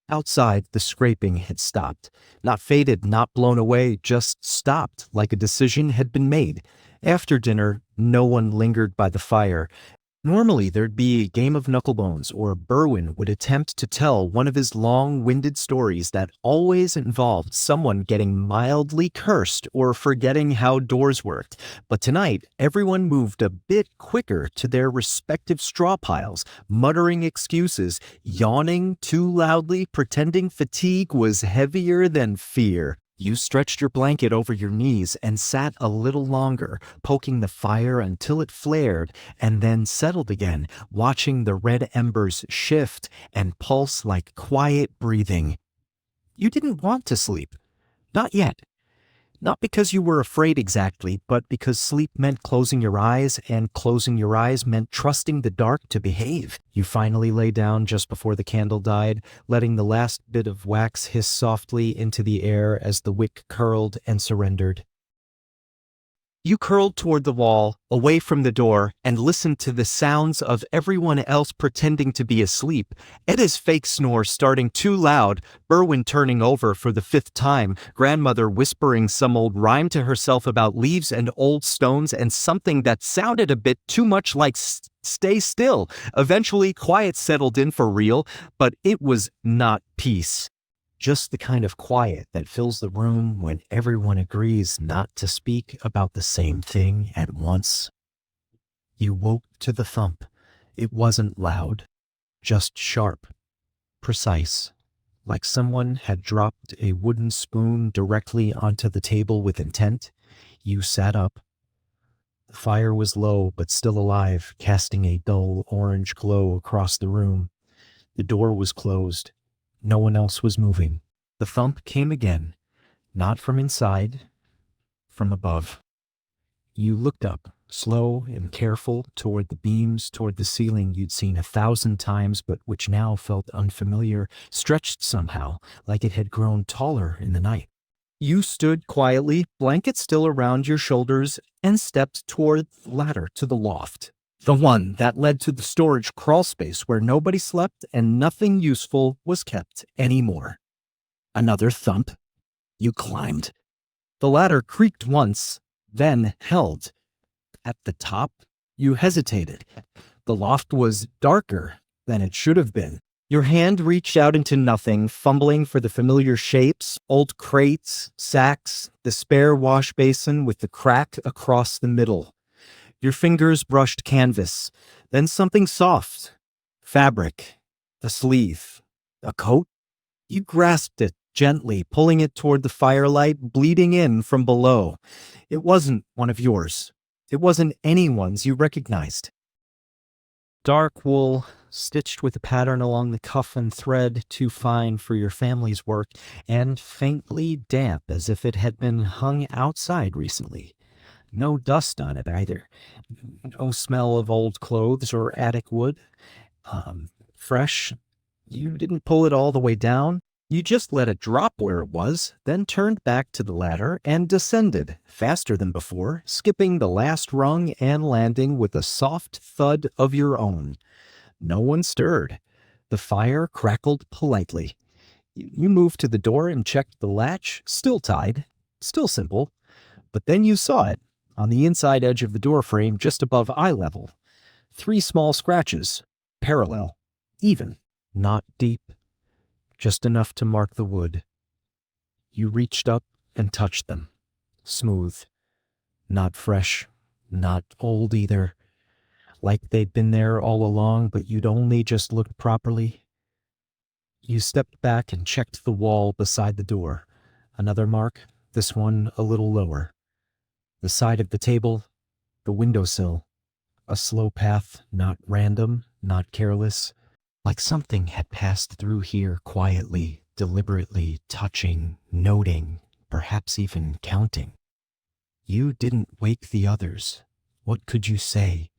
Outside, the scraping had stopped. Not faded, not blown away, just stopped, like a decision had been made. After dinner, no one lingered by the fire. Normally, there'd be a game of knucklebones, or Berwin would attempt to tell one of his long-winded stories that always involved someone getting mildly cursed or forgetting how doors worked. But tonight, everyone moved a bit quicker to their respective straw piles, muttering excuses, yawning too loudly, pretending fatigue was heavier than fear. You stretched your blanket over your knees and sat a little longer, poking the fire until it flared and then settled again, watching the red embers shift and pulse like quiet breathing. You didn't want to sleep. Not yet. Not because you were afraid exactly, but because sleep meant closing your eyes, and closing your eyes meant trusting the dark to behave. You finally lay down just before the candle died, letting the last bit of wax hiss softly into the air as the wick curled and surrendered. You curled toward the wall, away from the door, and listened to the sounds of everyone else pretending to be asleep. Etta's fake snore starting too loud, Berwin turning over for the 5th time, Grandmother whispering some old rhyme to herself about leaves and old stones and something that sounded a bit too much like stay still. Eventually, quiet settled in for real, but it was not peace. Just the kind of quiet that fills the room when everyone agrees not to speak about the same thing at once. You woke to the thump. It wasn't loud, just sharp, precise, like someone had dropped a wooden spoon directly onto the table with intent. You sat up. The fire was low but still alive, casting a dull orange glow across the room. The door was closed. No one else was moving. The thump came again, not from inside, from above. You looked up, slow and careful, toward the beams, toward the ceiling you'd seen 1,000 times but which now felt unfamiliar, stretched somehow, like it had grown taller in the night. You stood quietly, blanket still around your shoulders, and stepped toward the ladder to the loft. The one that led to the storage crawlspace where nobody slept and nothing useful was kept anymore. Another thump. You climbed. The ladder creaked once, then held. At the top, you hesitated. The loft was darker than it should have been. Your hand reached out into nothing, fumbling for the familiar shapes, old crates, sacks, the spare wash basin with the crack across the middle. Your fingers brushed canvas, then something soft. Fabric. A sleeve. A coat. You grasped it gently, pulling it toward the firelight, bleeding in from below. It wasn't one of yours. It wasn't anyone's you recognized. Dark wool, stitched with a pattern along the cuff and thread too fine for your family's work, and faintly damp as if it had been hung outside recently. No dust on it either. No smell of old clothes or attic wood. Fresh. You didn't pull it all the way down. You just let it drop where it was, then turned back to the ladder and descended, faster than before, skipping the last rung and landing with a soft thud of your own. No one stirred. The fire crackled politely. You moved to the door and checked the latch, still tied, still simple. But then you saw it, on the inside edge of the door frame just above eye level. 3 small scratches, parallel, even, not deep, just enough to mark the wood. You reached up and touched them, smooth, not fresh, not old either, like they'd been there all along, but you'd only just looked properly. You stepped back and checked the wall beside the door. Another mark, this one a little lower. The side of the table, the windowsill. A slow path, not random, not careless. Like something had passed through here quietly, deliberately, touching, noting, perhaps even counting. You didn't wake the others. What could you say?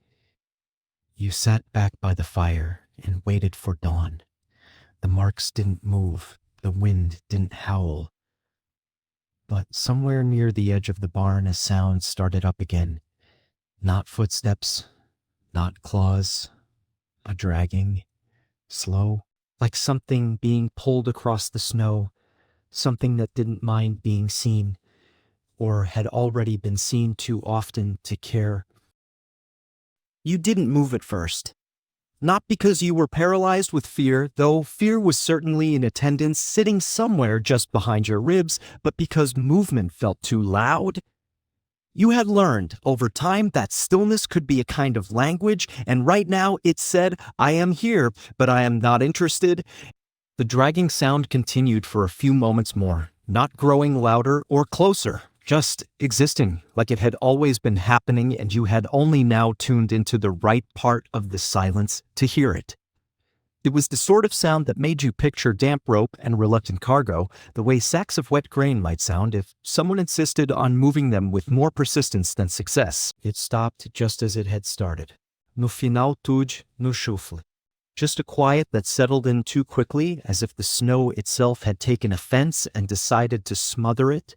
You sat back by the fire and waited for dawn. The marks didn't move. The wind didn't howl. But somewhere near the edge of the barn a sound started up again. Not footsteps, not claws, a dragging, slow, like something being pulled across the snow, something that didn't mind being seen, or had already been seen too often to care. You didn't move at first. Not because you were paralyzed with fear, though fear was certainly in attendance sitting somewhere just behind your ribs, but because movement felt too loud. You had learned over time that stillness could be a kind of language, and right now it said, "I am here, but I am not interested." The dragging sound continued for a few moments more, not growing louder or closer, just existing like it had always been happening, and you had only now tuned into the right part of the silence to hear it. It was the sort of sound that made you picture damp rope and reluctant cargo, the way sacks of wet grain might sound if someone insisted on moving them with more persistence than success. It stopped just as it had started. No final tudo, no chufle. Just a quiet that settled in too quickly, as if the snow itself had taken offense and decided to smother it.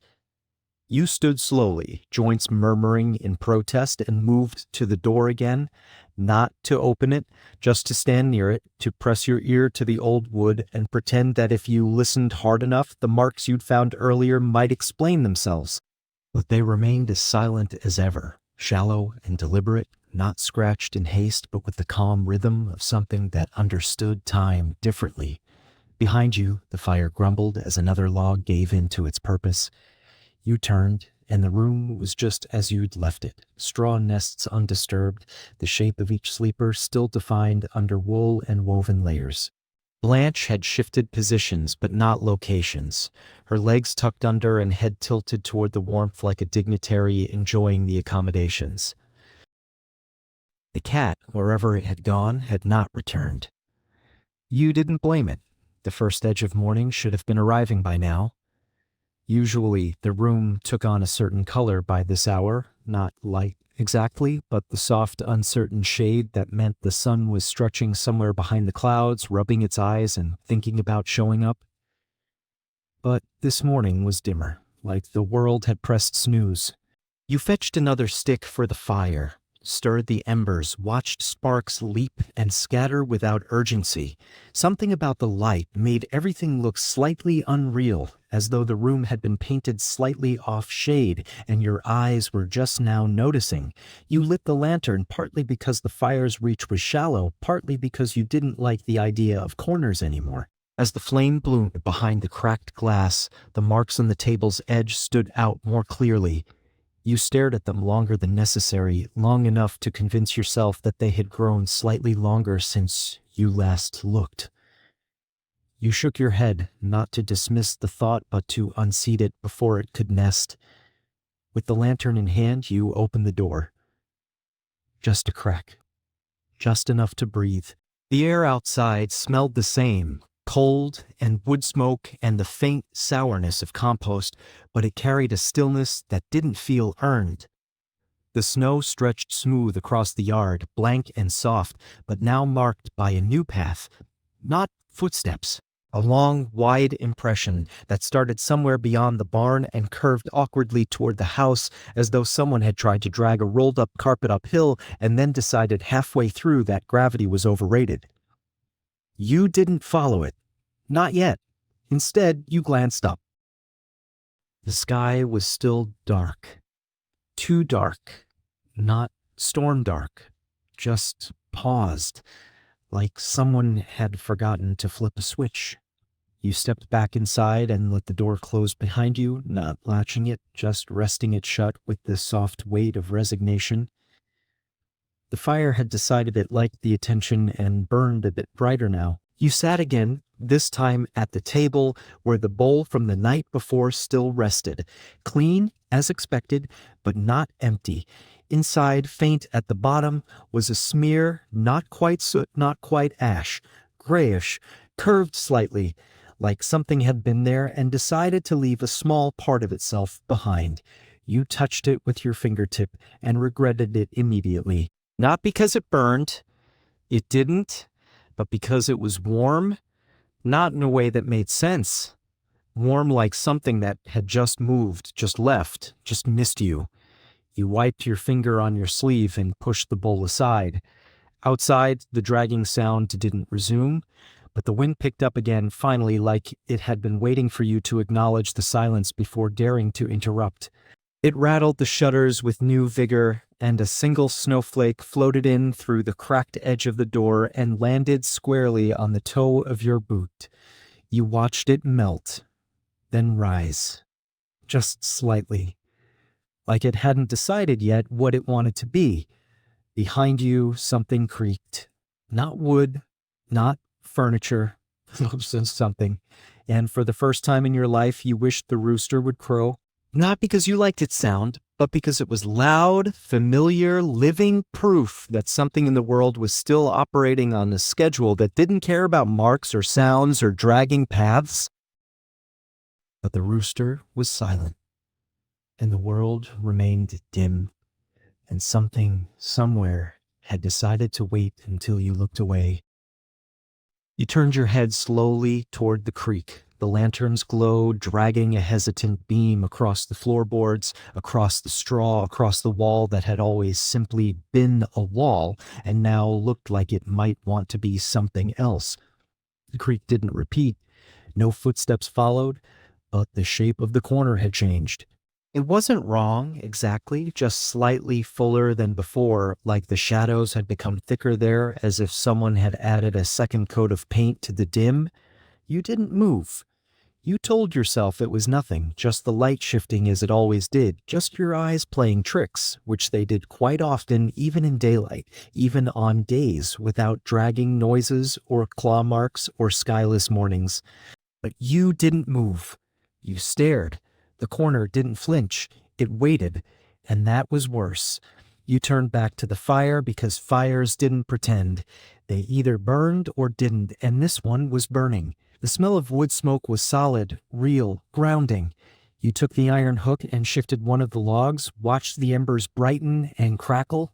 You stood slowly, joints murmuring in protest, and moved to the door again, not to open it, just to stand near it, to press your ear to the old wood and pretend that if you listened hard enough, the marks you'd found earlier might explain themselves. But they remained as silent as ever, shallow and deliberate, not scratched in haste, but with the calm rhythm of something that understood time differently. Behind you, the fire grumbled as another log gave in to its purpose. You turned, and the room was just as you'd left it, straw nests undisturbed, the shape of each sleeper still defined under wool and woven layers. Blanche had shifted positions, but not locations, her legs tucked under and head tilted toward the warmth like a dignitary enjoying the accommodations. The cat, wherever it had gone, had not returned. You didn't blame it. The first edge of morning should have been arriving by now. Usually, the room took on a certain color by this hour, not light exactly, but the soft, uncertain shade that meant the sun was stretching somewhere behind the clouds, rubbing its eyes and thinking about showing up. But this morning was dimmer, like the world had pressed snooze. You fetched another stick for the fire, stirred the embers, watched sparks leap and scatter without urgency. Something about the light made everything look slightly unreal, as though the room had been painted slightly off-shade, and your eyes were just now noticing. You lit the lantern partly because the fire's reach was shallow, partly because you didn't like the idea of corners anymore. As the flame bloomed behind the cracked glass, the marks on the table's edge stood out more clearly. You stared at them longer than necessary, long enough to convince yourself that they had grown slightly longer since you last looked. You shook your head, not to dismiss the thought but to unseat it before it could nest. With the lantern in hand, you opened the door. Just a crack. Just enough to breathe. The air outside smelled the same, cold and wood smoke and the faint sourness of compost, but it carried a stillness that didn't feel earned. The snow stretched smooth across the yard, blank and soft, but now marked by a new path. Not footsteps. A long, wide impression that started somewhere beyond the barn and curved awkwardly toward the house, as though someone had tried to drag a rolled-up carpet uphill and then decided halfway through that gravity was overrated. You didn't follow it. Not yet. Instead, you glanced up. The sky was still dark. Too dark. Not storm dark. Just paused, like someone had forgotten to flip a switch. You stepped back inside and let the door close behind you, not latching it, just resting it shut with the soft weight of resignation. The fire had decided it liked the attention and burned a bit brighter now. You sat again, this time at the table where the bowl from the night before still rested, clean as expected, but not empty. Inside, faint at the bottom, was a smear, not quite soot, not quite ash, grayish, curved slightly, like something had been there and decided to leave a small part of itself behind. You touched it with your fingertip and regretted it immediately. Not because it burned, it didn't, but because it was warm, not in a way that made sense. Warm like something that had just moved, just left, just missed you. You wiped your finger on your sleeve and pushed the bowl aside. Outside, the dragging sound didn't resume, but the wind picked up again finally, like it had been waiting for you to acknowledge the silence before daring to interrupt. It rattled the shutters with new vigor, and a single snowflake floated in through the cracked edge of the door and landed squarely on the toe of your boot. You watched it melt, then rise, just slightly, like it hadn't decided yet what it wanted to be. Behind you, something creaked. Not wood, not furniture, just something. And for the first time in your life, you wished the rooster would crow. Not because you liked its sound, but because it was loud, familiar, living proof that something in the world was still operating on a schedule that didn't care about marks or sounds or dragging paths. But the rooster was silent, and the world remained dim, and something, somewhere, had decided to wait until you looked away. You turned your head slowly toward the creek. The lantern's glow dragging a hesitant beam across the floorboards, across the straw, across the wall that had always simply been a wall and now looked like it might want to be something else. The creek didn't repeat. No footsteps followed, but the shape of the corner had changed. It wasn't wrong, exactly, just slightly fuller than before, like the shadows had become thicker there, as if someone had added a second coat of paint to the dim. You didn't move. You told yourself it was nothing, just the light shifting as it always did, just your eyes playing tricks, which they did quite often even in daylight, even on days without dragging noises or claw marks or skyless mornings. But you didn't move. You stared. The corner didn't flinch. It waited, and that was worse. You turned back to the fire because fires didn't pretend. They either burned or didn't, and this one was burning. The smell of wood smoke was solid, real, grounding. You took the iron hook and shifted one of the logs, watched the embers brighten and crackle.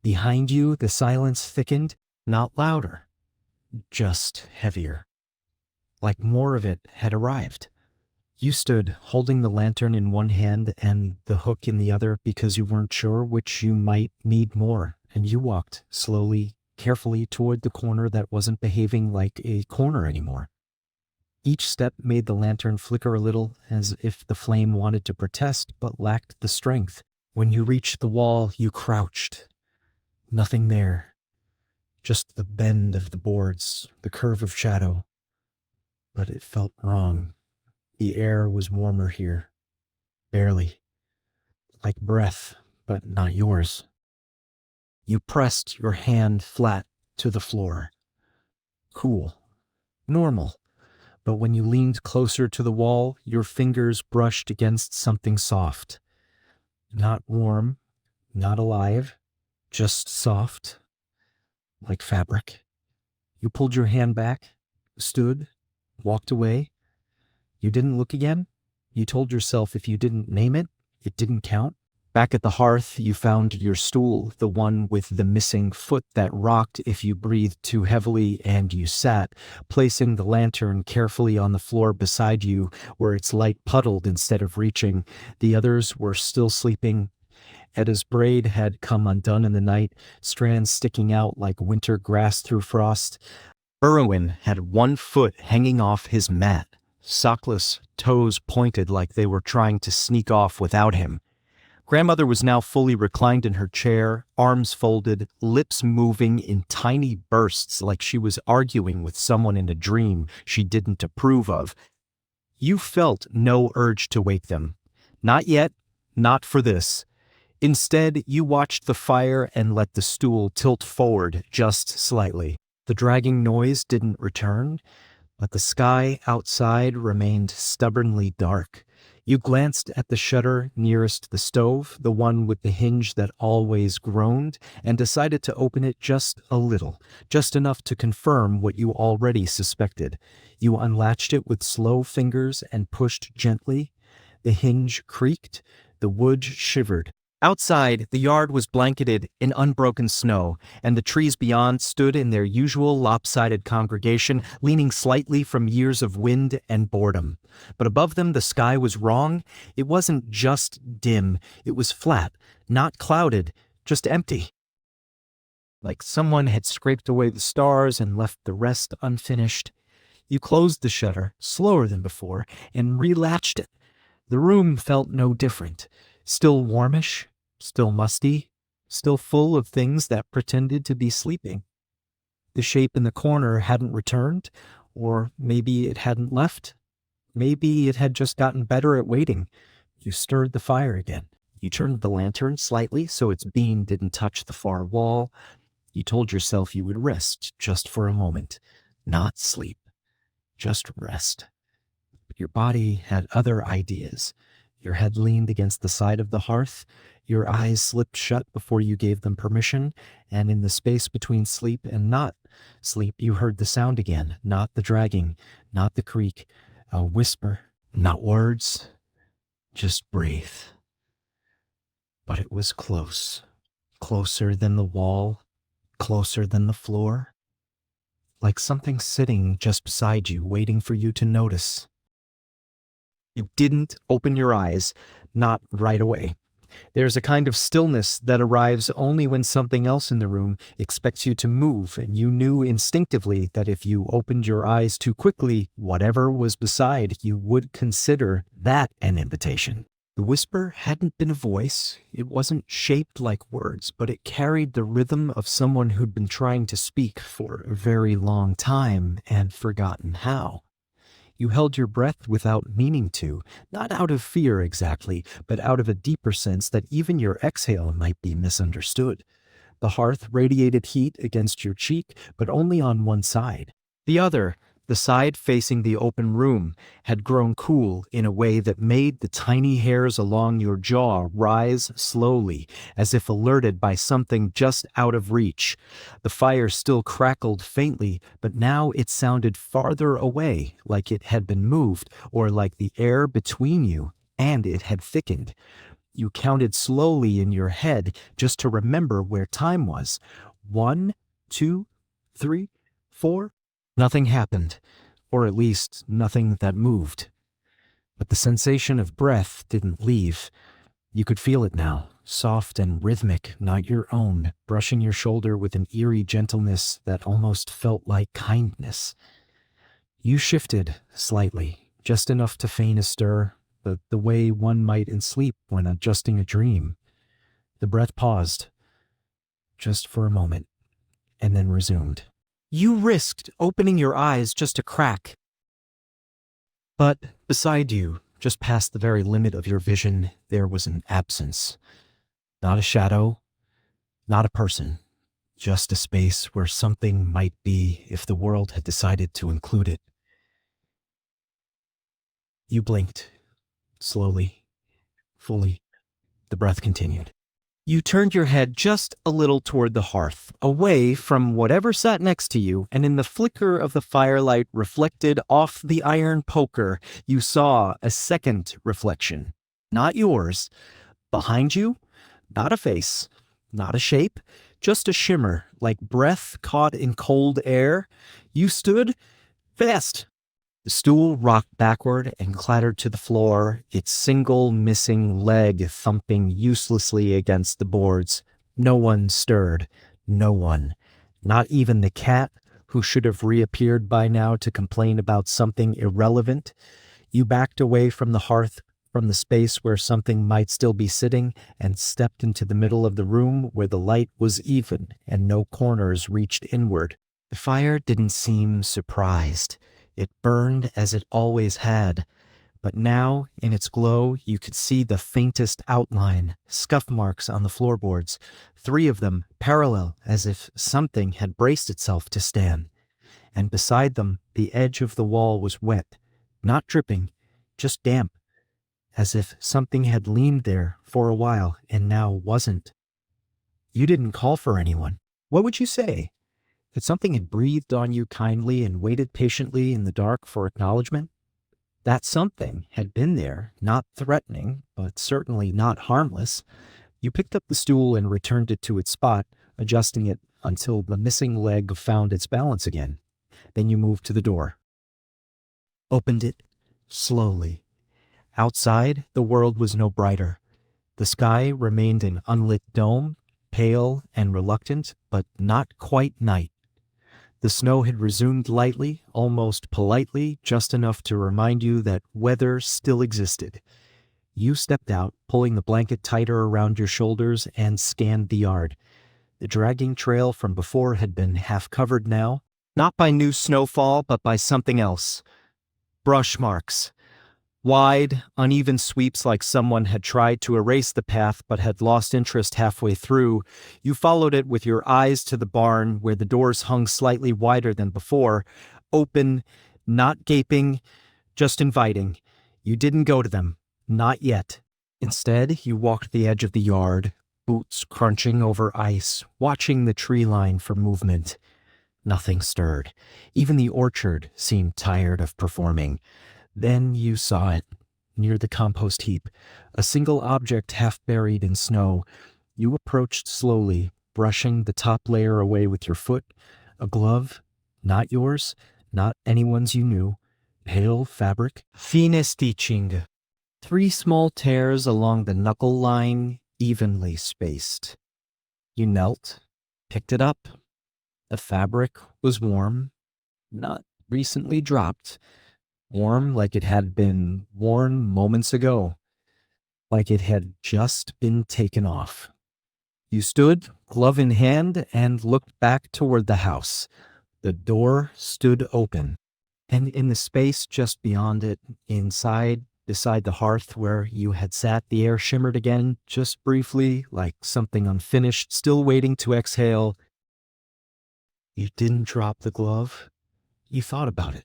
Behind you, the silence thickened, not louder, just heavier. Like more of it had arrived. You stood, holding the lantern in one hand and the hook in the other because you weren't sure which you might need more, and you walked slowly, carefully toward the corner that wasn't behaving like a corner anymore. Each step made the lantern flicker a little, as if the flame wanted to protest but lacked the strength. When you reached the wall, you crouched. Nothing there. Just the bend of the boards, the curve of shadow. But it felt wrong. The air was warmer here. Barely. Like breath, but not yours. You pressed your hand flat to the floor. Cool. Normal. But when you leaned closer to the wall, your fingers brushed against something soft. Not warm, not alive, just soft, like fabric. You pulled your hand back, stood, walked away. You didn't look again. You told yourself if you didn't name it, it didn't count. Back at the hearth, you found your stool, the one with the missing foot that rocked if you breathed too heavily, and you sat, placing the lantern carefully on the floor beside you where its light puddled instead of reaching. The others were still sleeping. Edda's braid had come undone in the night, strands sticking out like winter grass through frost. Berwin had one foot hanging off his mat, sockless, toes pointed like they were trying to sneak off without him. Grandmother was now fully reclined in her chair, arms folded, lips moving in tiny bursts like she was arguing with someone in a dream she didn't approve of. You felt no urge to wake them. Not yet, not for this. Instead, you watched the fire and let the stool tilt forward just slightly. The dragging noise didn't return, but the sky outside remained stubbornly dark. You glanced at the shutter nearest the stove, the one with the hinge that always groaned, and decided to open it just a little, just enough to confirm what you already suspected. You unlatched it with slow fingers and pushed gently. The hinge creaked, the wood shivered. Outside, the yard was blanketed in unbroken snow, and the trees beyond stood in their usual lopsided congregation, leaning slightly from years of wind and boredom. But above them, the sky was wrong. It wasn't just dim. It was flat, not clouded, just empty. Like someone had scraped away the stars and left the rest unfinished. You closed the shutter, slower than before, and relatched it. The room felt no different. Still warmish, still musty, still full of things that pretended to be sleeping. The shape in the corner hadn't returned, or maybe it hadn't left. Maybe it had just gotten better at waiting. You stirred the fire again. You turned the lantern slightly so its beam didn't touch the far wall. You told yourself you would rest just for a moment. Not sleep, just rest. But your body had other ideas. Your head leaned against the side of the hearth. Your eyes slipped shut before you gave them permission, and in the space between sleep and not sleep, you heard the sound again, not the dragging, not the creak, a whisper, not words, just breathe. But it was close, closer than the wall, closer than the floor, like something sitting just beside you, waiting for you to notice. You didn't open your eyes, not right away. There's a kind of stillness that arrives only when something else in the room expects you to move, and you knew instinctively that if you opened your eyes too quickly, whatever was beside you would consider that an invitation. The whisper hadn't been a voice. It wasn't shaped like words, but it carried the rhythm of someone who'd been trying to speak for a very long time and forgotten how. You held your breath without meaning to, not out of fear exactly, but out of a deeper sense that even your exhale might be misunderstood. The hearth radiated heat against your cheek, but only on one side. The other, the side facing the open room, had grown cool in a way that made the tiny hairs along your jaw rise slowly, as if alerted by something just out of reach. The fire still crackled faintly, but now it sounded farther away, like it had been moved, or like the air between you and it had thickened. You counted slowly in your head just to remember where time was. 1, 2, 3, 4. Nothing happened, or at least nothing that moved. But the sensation of breath didn't leave. You could feel it now, soft and rhythmic, not your own, brushing your shoulder with an eerie gentleness that almost felt like kindness. You shifted slightly, just enough to feign a stir, the way one might in sleep when adjusting a dream. The breath paused, just for a moment, and then resumed. You risked opening your eyes just a crack. But beside you, just past the very limit of your vision, there was an absence. Not a shadow, not a person, just a space where something might be if the world had decided to include it. You blinked, slowly, fully. The breath continued. You turned your head just a little toward the hearth, away from whatever sat next to you, and in the flicker of the firelight reflected off the iron poker, you saw a second reflection. Not yours. Behind you, not a face, not a shape, just a shimmer, like breath caught in cold air. You stood fast. The stool rocked backward and clattered to the floor, its single missing leg thumping uselessly against the boards. No one stirred. No one. Not even the cat, who should have reappeared by now to complain about something irrelevant. You backed away from the hearth, from the space where something might still be sitting, and stepped into the middle of the room where the light was even and no corners reached inward. The fire didn't seem surprised. It burned as it always had, but now, in its glow, you could see the faintest outline, scuff marks on the floorboards, 3 of them parallel as if something had braced itself to stand. And beside them, the edge of the wall was wet, not dripping, just damp, as if something had leaned there for a while and now wasn't. You didn't call for anyone. What would you say? That something had breathed on you kindly and waited patiently in the dark for acknowledgement? That something had been there, not threatening, but certainly not harmless. You picked up the stool and returned it to its spot, adjusting it until the missing leg found its balance again. Then you moved to the door. Opened it slowly. Outside, the world was no brighter. The sky remained an unlit dome, pale and reluctant, but not quite night. The snow had resumed lightly, almost politely, just enough to remind you that weather still existed. You stepped out, pulling the blanket tighter around your shoulders, and scanned the yard. The dragging trail from before had been half covered now, not by new snowfall, but by something else. Brush marks. Wide, uneven sweeps like someone had tried to erase the path but had lost interest halfway through. You followed it with your eyes to the barn where the doors hung slightly wider than before, open, not gaping, just inviting. You didn't go to them. Not yet. Instead, you walked the edge of the yard, boots crunching over ice, watching the tree line for movement. Nothing stirred. Even the orchard seemed tired of performing. Then you saw it, near the compost heap, a single object half buried in snow. You approached slowly, brushing the top layer away with your foot. A glove, not yours, not anyone's you knew. Pale fabric, fine stitching. 3 small tears along the knuckle line, evenly spaced. You knelt, picked it up. The fabric was warm, not recently dropped. Warm like it had been worn moments ago, like it had just been taken off. You stood, glove in hand, and looked back toward the house. The door stood open, and in the space just beyond it, inside, beside the hearth where you had sat, the air shimmered again, just briefly, like something unfinished, still waiting to exhale. You didn't drop the glove. You thought about it.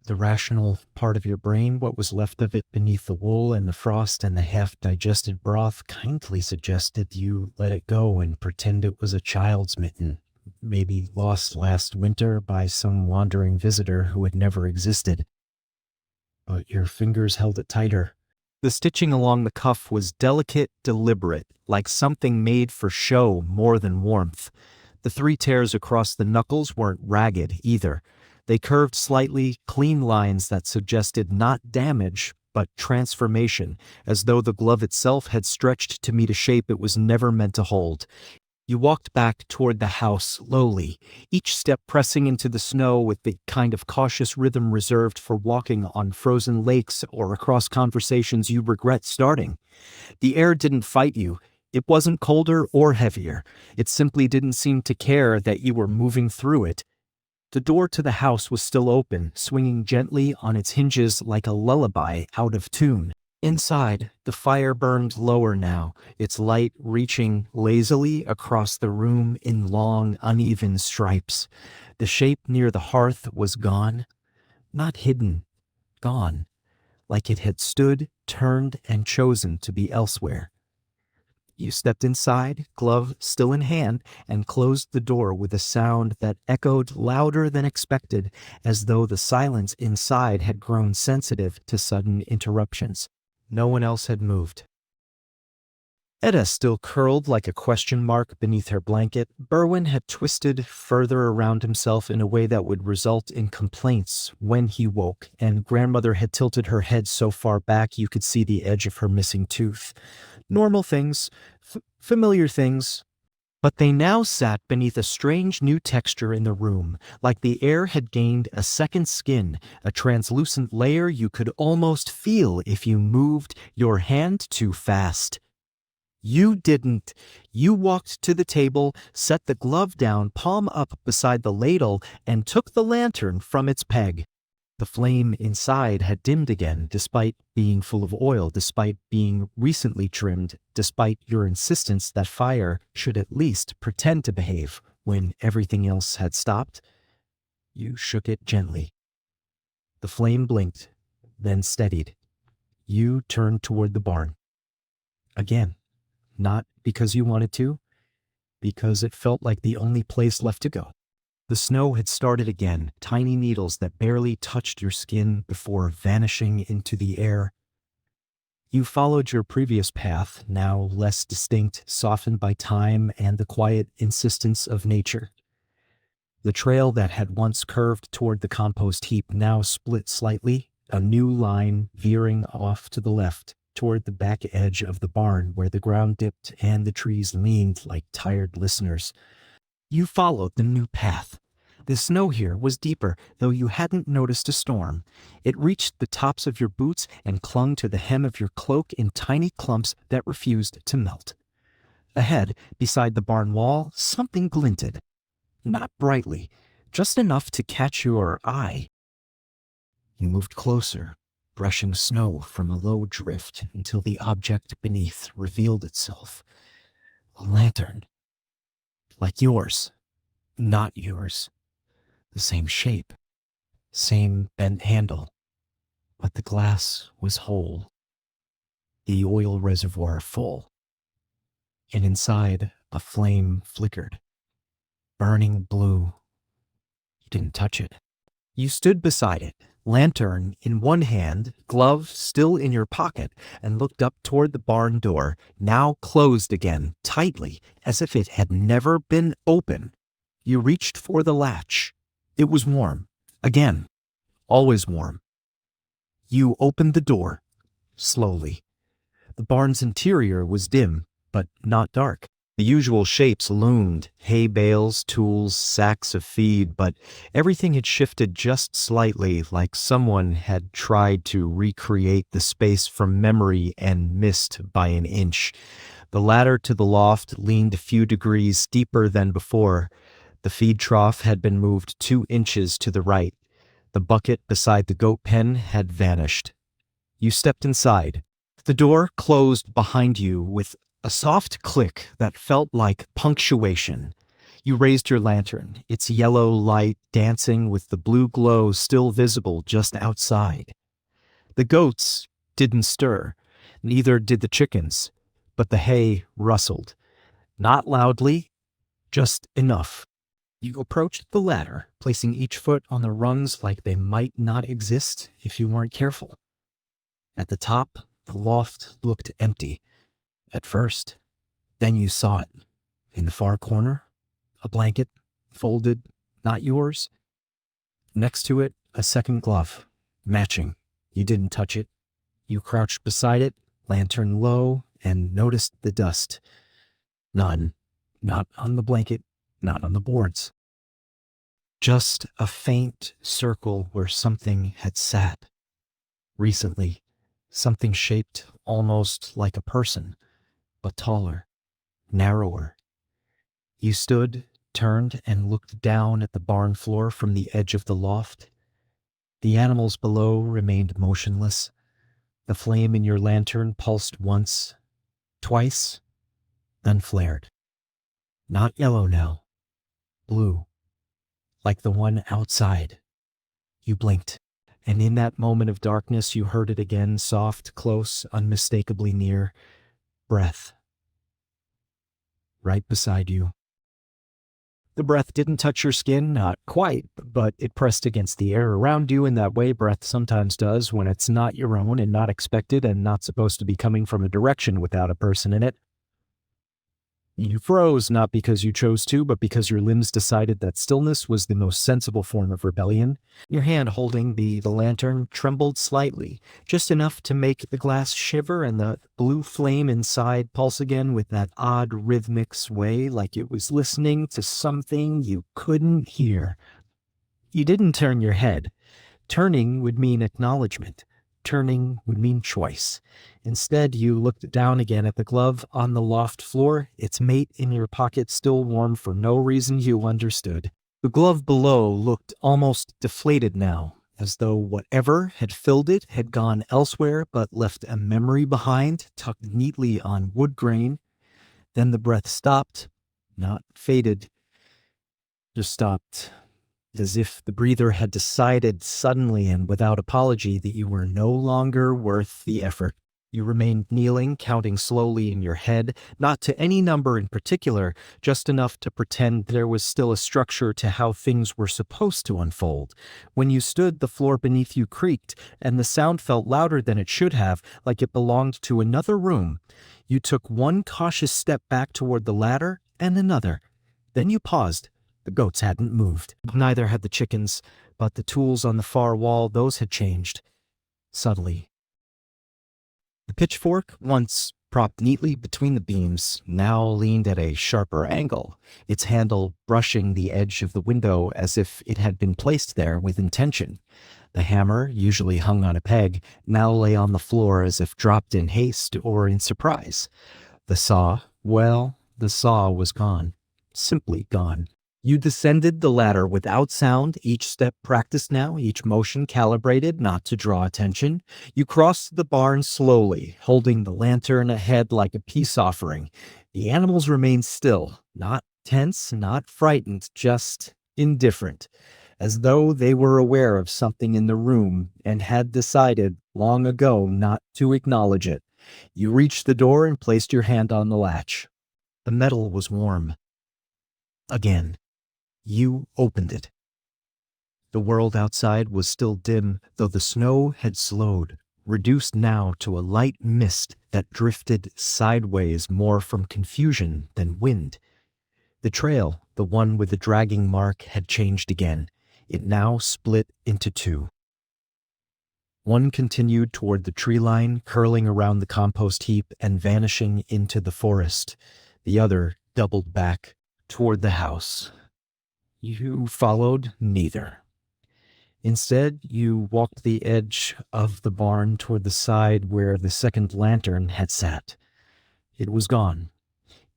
The rational part of your brain, what was left of it beneath the wool and the frost and the half-digested broth, kindly suggested you let it go and pretend it was a child's mitten, maybe lost last winter by some wandering visitor who had never existed. But your fingers held it tighter. The stitching along the cuff was delicate, deliberate, like something made for show more than warmth. The 3 tears across the knuckles weren't ragged either. They curved slightly, clean lines that suggested not damage, but transformation, as though the glove itself had stretched to meet a shape it was never meant to hold. You walked back toward the house slowly, each step pressing into the snow with the kind of cautious rhythm reserved for walking on frozen lakes or across conversations you regret starting. The air didn't fight you. It wasn't colder or heavier. It simply didn't seem to care that you were moving through it. The door to the house was still open, swinging gently on its hinges like a lullaby out of tune. Inside, the fire burned lower now, its light reaching lazily across the room in long, uneven stripes. The shape near the hearth was gone. Not hidden, gone, like it had stood, turned, and chosen to be elsewhere. You stepped inside, glove still in hand, and closed the door with a sound that echoed louder than expected, as though the silence inside had grown sensitive to sudden interruptions. No one else had moved. Etta still curled like a question mark beneath her blanket. Berwin had twisted further around himself in a way that would result in complaints when he woke, and Grandmother had tilted her head so far back you could see the edge of her missing tooth. Normal things, familiar things, but they now sat beneath a strange new texture in the room, like the air had gained a second skin, a translucent layer you could almost feel if you moved your hand too fast. You didn't. You walked to the table, set the glove down palm up beside the ladle, and took the lantern from its peg. The flame inside had dimmed again, despite being full of oil, despite being recently trimmed, despite your insistence that fire should at least pretend to behave when everything else had stopped. You shook it gently. The flame blinked, then steadied. You turned toward the barn. Again. Not because you wanted to, because it felt like the only place left to go. The snow had started again, tiny needles that barely touched your skin before vanishing into the air. You followed your previous path, now less distinct, softened by time and the quiet insistence of nature. The trail that had once curved toward the compost heap now split slightly, a new line veering off to the left, toward the back edge of the barn where the ground dipped and the trees leaned like tired listeners. You followed the new path. The snow here was deeper, though you hadn't noticed a storm. It reached the tops of your boots and clung to the hem of your cloak in tiny clumps that refused to melt. Ahead, beside the barn wall, something glinted. Not brightly, just enough to catch your eye. You moved closer, brushing snow from a low drift until the object beneath revealed itself. A lantern. Like yours. Not yours. The same shape. Same bent handle. But the glass was whole. The oil reservoir full. And inside, a flame flickered. Burning blue. You didn't touch it. You stood beside it, lantern in one hand, glove still in your pocket, and looked up toward the barn door, now closed again, tightly, as if it had never been open. You reached for the latch. It was warm. Again. Always warm. You opened the door. Slowly. The barn's interior was dim, but not dark. The usual shapes loomed, hay bales, tools, sacks of feed, but everything had shifted just slightly, like someone had tried to recreate the space from memory and missed by an inch. The ladder to the loft leaned a few degrees deeper than before. The feed trough had been moved 2 inches to the right. The bucket beside the goat pen had vanished. You stepped inside. The door closed behind you with a soft click that felt like punctuation. You raised your lantern, its yellow light dancing with the blue glow still visible just outside. The goats didn't stir, neither did the chickens, but the hay rustled. Not loudly, just enough. You approached the ladder, placing each foot on the rungs like they might not exist if you weren't careful. At the top, the loft looked empty. At first. Then you saw it. In the far corner, a blanket, folded, not yours. Next to it, a second glove, matching. You didn't touch it. You crouched beside it, lantern low, and noticed the dust. None. Not on the blanket, not on the boards. Just a faint circle where something had sat. Recently, something shaped almost like a person. But taller, narrower. You stood, turned, and looked down at the barn floor from the edge of the loft. The animals below remained motionless. The flame in your lantern pulsed once, twice, then flared. Not yellow now, blue, like the one outside. You blinked, and in that moment of darkness you heard it again, soft, close, unmistakably near. Breath. right beside you. The breath didn't touch your skin, not quite, but it pressed against the air around you in that way breath sometimes does when it's not your own and not expected and not supposed to be coming from a direction without a person in it. You froze not because you chose to, but because your limbs decided that stillness was the most sensible form of rebellion. Your hand holding the lantern trembled slightly, just enough to make the glass shiver and the blue flame inside pulse again with that odd rhythmic sway like it was listening to something you couldn't hear. You didn't turn your head. Turning would mean acknowledgement. Turning would mean choice. Instead, you looked down again at the glove on the loft floor, its mate in your pocket still warm for no reason you understood. The glove below looked almost deflated now, as though whatever had filled it had gone elsewhere but left a memory behind, tucked neatly on wood grain. Then the breath stopped, not faded, just stopped. As if the breather had decided suddenly and without apology that you were no longer worth the effort. You remained kneeling, counting slowly in your head, not to any number in particular, just enough to pretend there was still a structure to how things were supposed to unfold. When you stood, the floor beneath you creaked, and the sound felt louder than it should have, like it belonged to another room. You took one cautious step back toward the ladder, and another. Then you paused. The goats hadn't moved. Neither had the chickens, but the tools on the far wall, those had changed. Subtly. The pitchfork, once propped neatly between the beams, now leaned at a sharper angle, its handle brushing the edge of the window as if it had been placed there with intention. The hammer, usually hung on a peg, now lay on the floor as if dropped in haste or in surprise. The saw, well, the saw was gone. Simply gone. You descended the ladder without sound, each step practiced now, each motion calibrated not to draw attention. You crossed the barn slowly, holding the lantern ahead like a peace offering. The animals remained still, not tense, not frightened, just indifferent, as though they were aware of something in the room and had decided long ago not to acknowledge it. You reached the door and placed your hand on the latch. The metal was warm. Again. You opened it. The world outside was still dim, though the snow had slowed, reduced now to a light mist that drifted sideways more from confusion than wind. The trail, the one with the dragging mark, had changed again. It now split into two. One continued toward the tree line, curling around the compost heap and vanishing into the forest. The other doubled back toward the house. You followed neither. Instead, you walked the edge of the barn toward the side where the second lantern had sat. It was gone.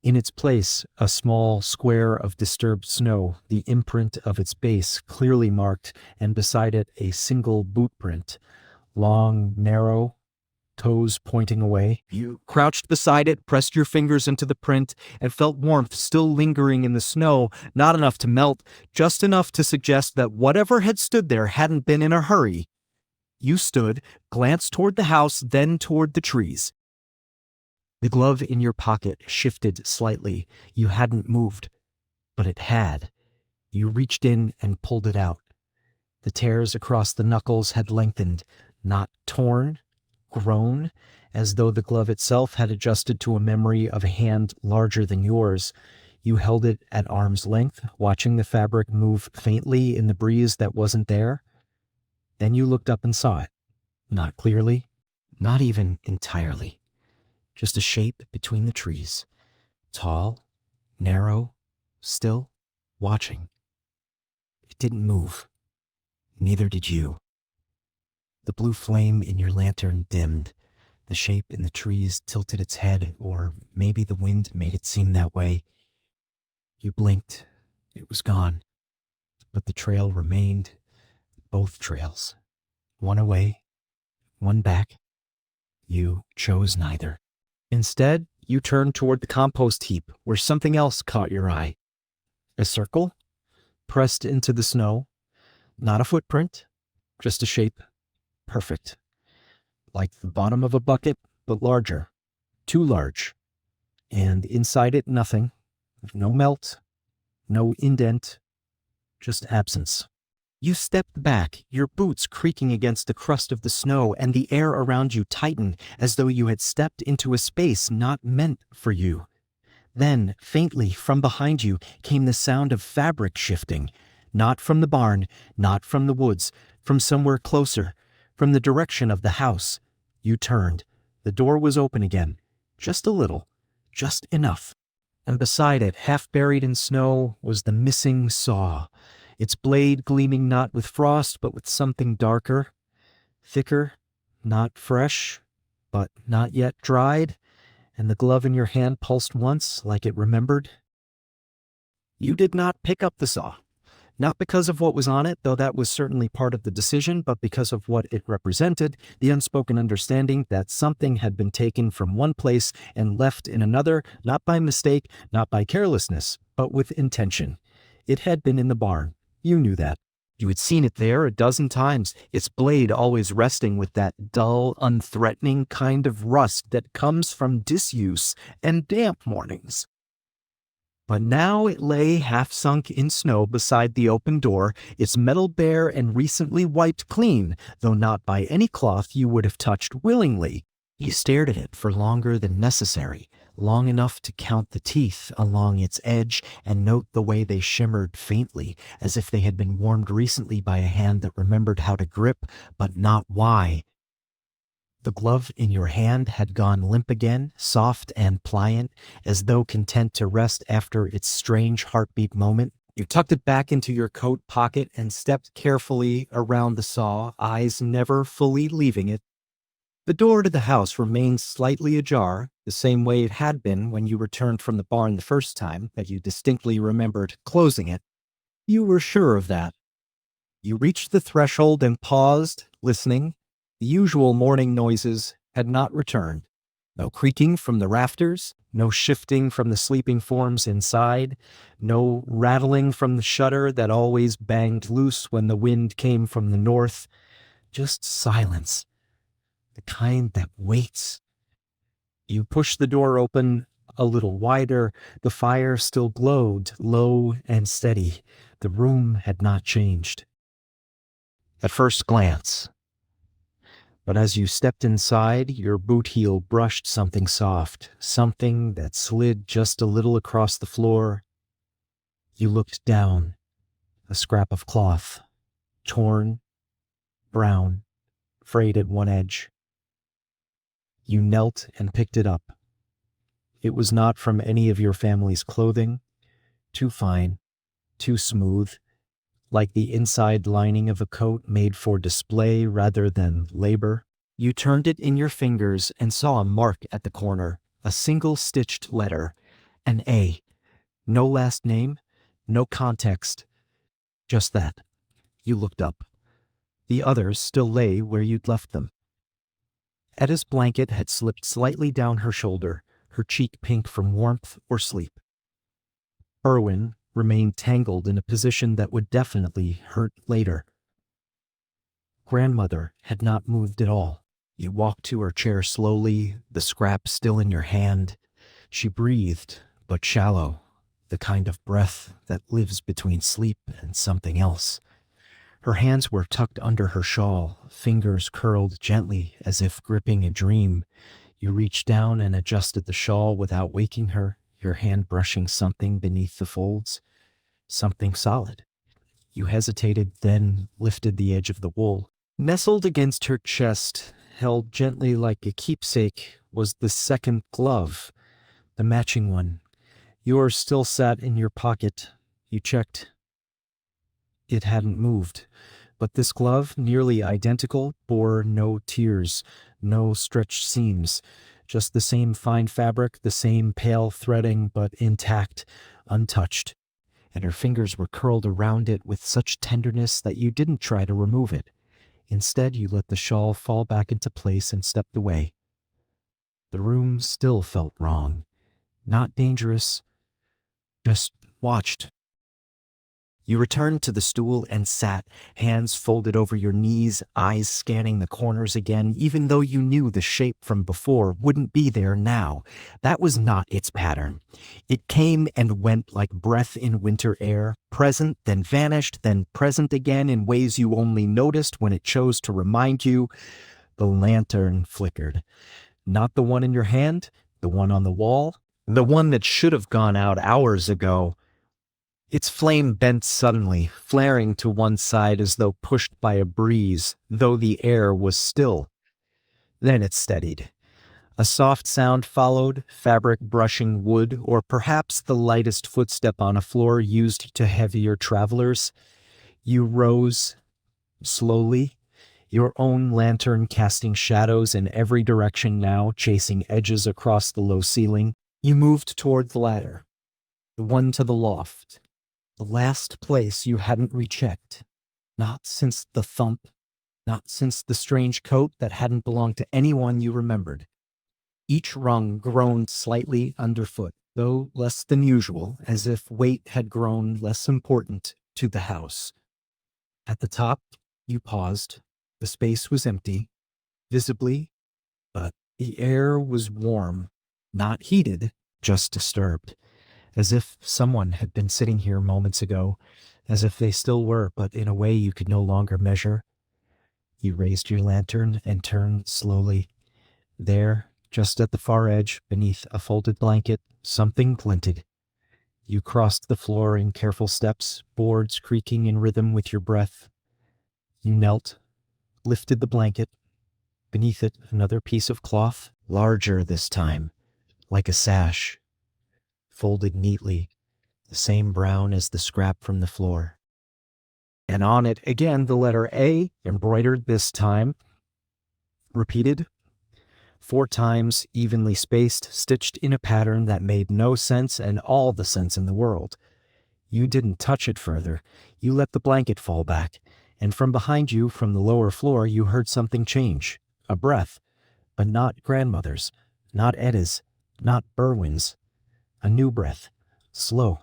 In its place, a small square of disturbed snow, the imprint of its base clearly marked, and beside it a single boot print, long, narrow, toes pointing away. You crouched beside it, pressed your fingers into the print, and felt warmth still lingering in the snow, not enough to melt, just enough to suggest that whatever had stood there hadn't been in a hurry. You stood, glanced toward the house, then toward the trees. The glove in your pocket shifted slightly. You hadn't moved, but it had. You reached in and pulled it out. The tears across the knuckles had lengthened, not torn, grown, as though the glove itself had adjusted to a memory of a hand larger than yours. You held it at arm's length, watching the fabric move faintly in the breeze that wasn't there. Then you looked up and saw it. Not clearly, not even entirely. Just a shape between the trees. Tall, narrow, still, watching. It didn't move. Neither did you. The blue flame in your lantern dimmed. The shape in the trees tilted its head, or maybe the wind made it seem that way. You blinked. It was gone. But the trail remained. Both trails. One away, one back. You chose neither. Instead, you turned toward the compost heap, where something else caught your eye. A circle, pressed into the snow. Not a footprint, just a shape. Perfect. Like the bottom of a bucket, but larger. Too large. And inside it, nothing. No melt, no indent, just absence. You stepped back, your boots creaking against the crust of the snow, and the air around you tightened as though you had stepped into a space not meant for you. Then, faintly, from behind you, came the sound of fabric shifting. Not from the barn, not from the woods, from somewhere closer, from the direction of the house. You turned. The door was open again. Just a little. Just enough. And beside it, half buried in snow, was the missing saw, its blade gleaming not with frost, but with something darker, thicker, not fresh, but not yet dried, and the glove in your hand pulsed once like it remembered. You did not pick up the saw, not because of what was on it, though that was certainly part of the decision, but because of what it represented, the unspoken understanding that something had been taken from one place and left in another, not by mistake, not by carelessness, but with intention. It had been in the barn. You knew that. You had seen it there a dozen times, its blade always resting with that dull, unthreatening kind of rust that comes from disuse and damp mornings. But now it lay half-sunk in snow beside the open door, its metal bare and recently wiped clean, though not by any cloth you would have touched willingly. You stared at it for longer than necessary, long enough to count the teeth along its edge and note the way they shimmered faintly, as if they had been warmed recently by a hand that remembered how to grip, but not why. The glove in your hand had gone limp again, soft and pliant, as though content to rest after its strange heartbeat moment. You tucked it back into your coat pocket and stepped carefully around the saw, eyes never fully leaving it. The door to the house remained slightly ajar, the same way it had been when you returned from the barn the first time that you distinctly remembered closing it. You were sure of that. You reached the threshold and paused, listening. The usual morning noises had not returned. No creaking from the rafters, no shifting from the sleeping forms inside, no rattling from the shutter that always banged loose when the wind came from the north. Just silence, the kind that waits. You pushed the door open a little wider. The fire still glowed, low and steady. The room had not changed. At first glance, but as you stepped inside, your boot heel brushed something soft, something that slid just a little across the floor. You looked down, a scrap of cloth, torn, brown, frayed at one edge. You knelt and picked it up. It was not from any of your family's clothing, too fine, too smooth, like the inside lining of a coat made for display rather than labor. You turned it in your fingers and saw a mark at the corner, a single stitched letter, an A. No last name, no context, just that. You looked up. The others still lay where you'd left them. Etta's blanket had slipped slightly down her shoulder, her cheek pink from warmth or sleep. Erwin remained tangled in a position that would definitely hurt later. Grandmother had not moved at all. You walked to her chair slowly, the scrap still in your hand. She breathed, but shallow, the kind of breath that lives between sleep and something else. Her hands were tucked under her shawl, fingers curled gently as if gripping a dream. You reached down and adjusted the shawl without waking her, your hand brushing something beneath the folds. Something solid. You hesitated, then lifted the edge of the wool. Nestled against her chest, held gently like a keepsake, was the second glove, the matching one. Yours still sat in your pocket. You checked. It hadn't moved, but this glove, nearly identical, bore no tears, no stretched seams, just the same fine fabric, the same pale threading, but intact, untouched. And her fingers were curled around it with such tenderness that you didn't try to remove it. Instead, you let the shawl fall back into place and stepped away. The room still felt wrong. Not dangerous, just watched. You returned to the stool and sat, hands folded over your knees, eyes scanning the corners again, even though you knew the shape from before wouldn't be there now. That was not its pattern. It came and went like breath in winter air, present, then vanished, then present again in ways you only noticed when it chose to remind you. The lantern flickered. Not the one in your hand, the one on the wall, the one that should have gone out hours ago. Its flame bent suddenly, flaring to one side as though pushed by a breeze, though the air was still. Then it steadied. A soft sound followed, fabric brushing wood, or perhaps the lightest footstep on a floor used to heavier travelers. You rose, slowly, your own lantern casting shadows in every direction now, chasing edges across the low ceiling. You moved toward the ladder, the one to the loft. The last place you hadn't rechecked. Not since the thump, not since the strange coat that hadn't belonged to anyone you remembered. Each rung groaned slightly underfoot, though less than usual, as if weight had grown less important to the house. At the top, you paused. The space was empty, visibly, but the air was warm, not heated, just disturbed. As if someone had been sitting here moments ago, as if they still were, but in a way you could no longer measure. You raised your lantern and turned slowly. There, just at the far edge, beneath a folded blanket, something glinted. You crossed the floor in careful steps, boards creaking in rhythm with your breath. You knelt, lifted the blanket. Beneath it, another piece of cloth, larger this time, like a sash, folded neatly, the same brown as the scrap from the floor. And on it, again, the letter A, embroidered this time, repeated 4 times, evenly spaced, stitched in a pattern that made no sense and all the sense in the world. You didn't touch it further. You let the blanket fall back, and from behind you, from the lower floor, you heard something change. A breath, but not grandmother's, not Etta's, not Berwin's. A new breath, slow,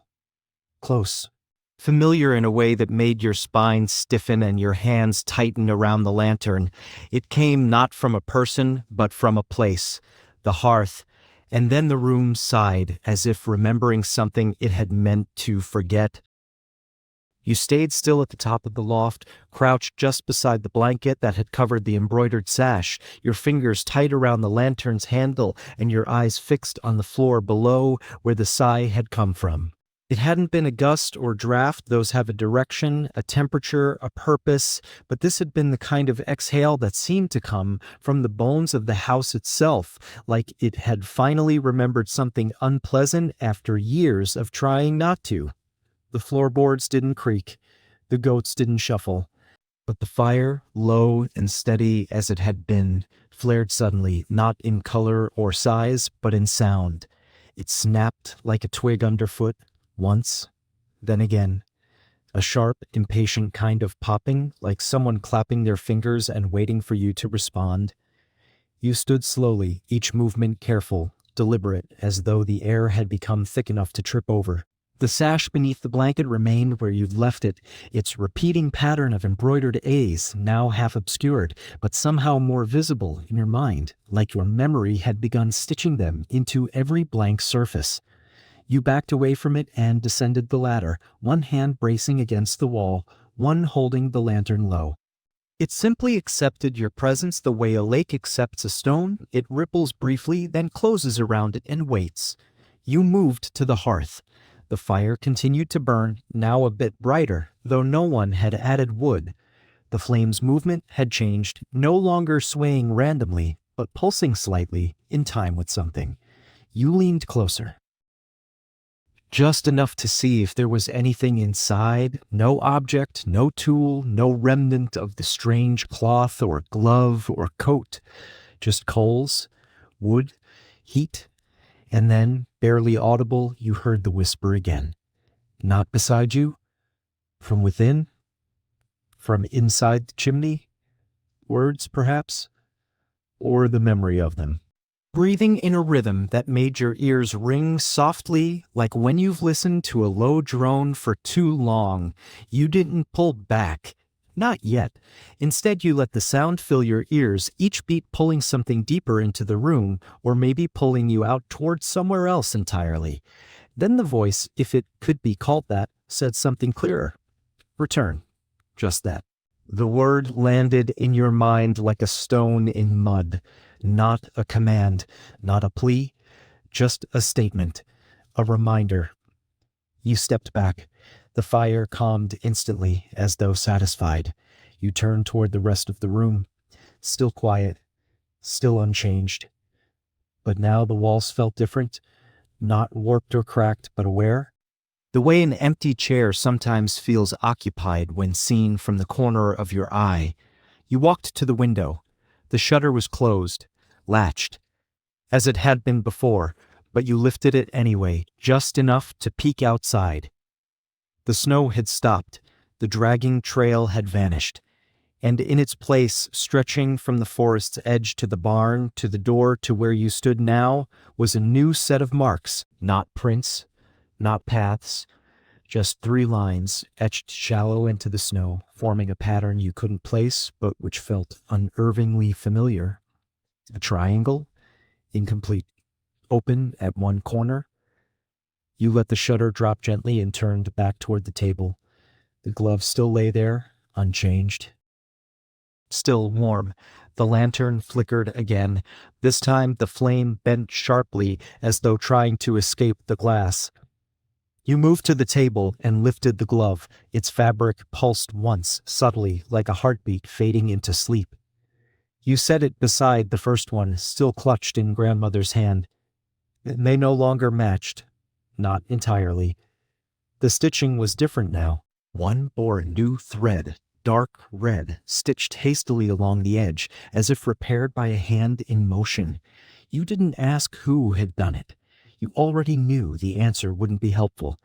close, familiar in a way that made your spine stiffen and your hands tighten around the lantern. It came not from a person, but from a place, the hearth, and then the room sighed, as if remembering something it had meant to forget. You stayed still at the top of the loft, crouched just beside the blanket that had covered the embroidered sash, your fingers tight around the lantern's handle and your eyes fixed on the floor below where the sigh had come from. It hadn't been a gust or draft, those have a direction, a temperature, a purpose, but this had been the kind of exhale that seemed to come from the bones of the house itself, like it had finally remembered something unpleasant after years of trying not to. The floorboards didn't creak, the goats didn't shuffle, but the fire, low and steady as it had been, flared suddenly, not in color or size, but in sound. It snapped like a twig underfoot, once, then again. A sharp, impatient kind of popping, like someone clapping their fingers and waiting for you to respond. You stood slowly, each movement careful, deliberate, as though the air had become thick enough to trip over. The sash beneath the blanket remained where you'd left it, its repeating pattern of embroidered A's now half obscured, but somehow more visible in your mind, like your memory had begun stitching them into every blank surface. You backed away from it and descended the ladder, one hand bracing against the wall, one holding the lantern low. It simply accepted your presence the way a lake accepts a stone. It ripples briefly, then closes around it and waits. You moved to the hearth. The fire continued to burn, now a bit brighter, though no one had added wood. The flame's movement had changed, no longer swaying randomly, but pulsing slightly, in time with something. You leaned closer. Just enough to see if there was anything inside, no object, no tool, no remnant of the strange cloth or glove or coat. Just coals, wood, heat. And then, barely audible, you heard the whisper again. Not beside you? From within? From inside the chimney? Words, perhaps? Or the memory of them? breathing in a rhythm that made your ears ring softly, like when you've listened to a low drone for too long. You didn't pull back. Not yet. Instead, you let the sound fill your ears, each beat pulling something deeper into the room, or maybe pulling you out towards somewhere else entirely. Then the voice, if it could be called that, said something clearer. Return. Just that. The word landed in your mind like a stone in mud. Not a command, not a plea, just a statement, a reminder. You stepped back. The fire calmed instantly, as though satisfied. You turned toward the rest of the room, still quiet, still unchanged. But now the walls felt different, not warped or cracked, but aware. The way an empty chair sometimes feels occupied when seen from the corner of your eye. You walked to the window. The shutter was closed, latched, as it had been before, but you lifted it anyway, just enough to peek outside. The snow had stopped, the dragging trail had vanished, and in its place, stretching from the forest's edge to the barn, to the door to where you stood now, was a new set of marks, not prints, not paths, just 3 lines etched shallow into the snow, forming a pattern you couldn't place, but which felt unnervingly familiar. A triangle, incomplete, open at one corner. You let the shutter drop gently and turned back toward the table. The glove still lay there, unchanged. Still warm. The lantern flickered again. This time the flame bent sharply as though trying to escape the glass. You moved to the table and lifted the glove. Its fabric pulsed once, subtly, like a heartbeat fading into sleep. You set it beside the first one, still clutched in grandmother's hand. They no longer matched. Not entirely. The stitching was different now. One bore a new thread, dark red, stitched hastily along the edge, as if repaired by a hand in motion. You didn't ask who had done it. You already knew the answer wouldn't be helpful.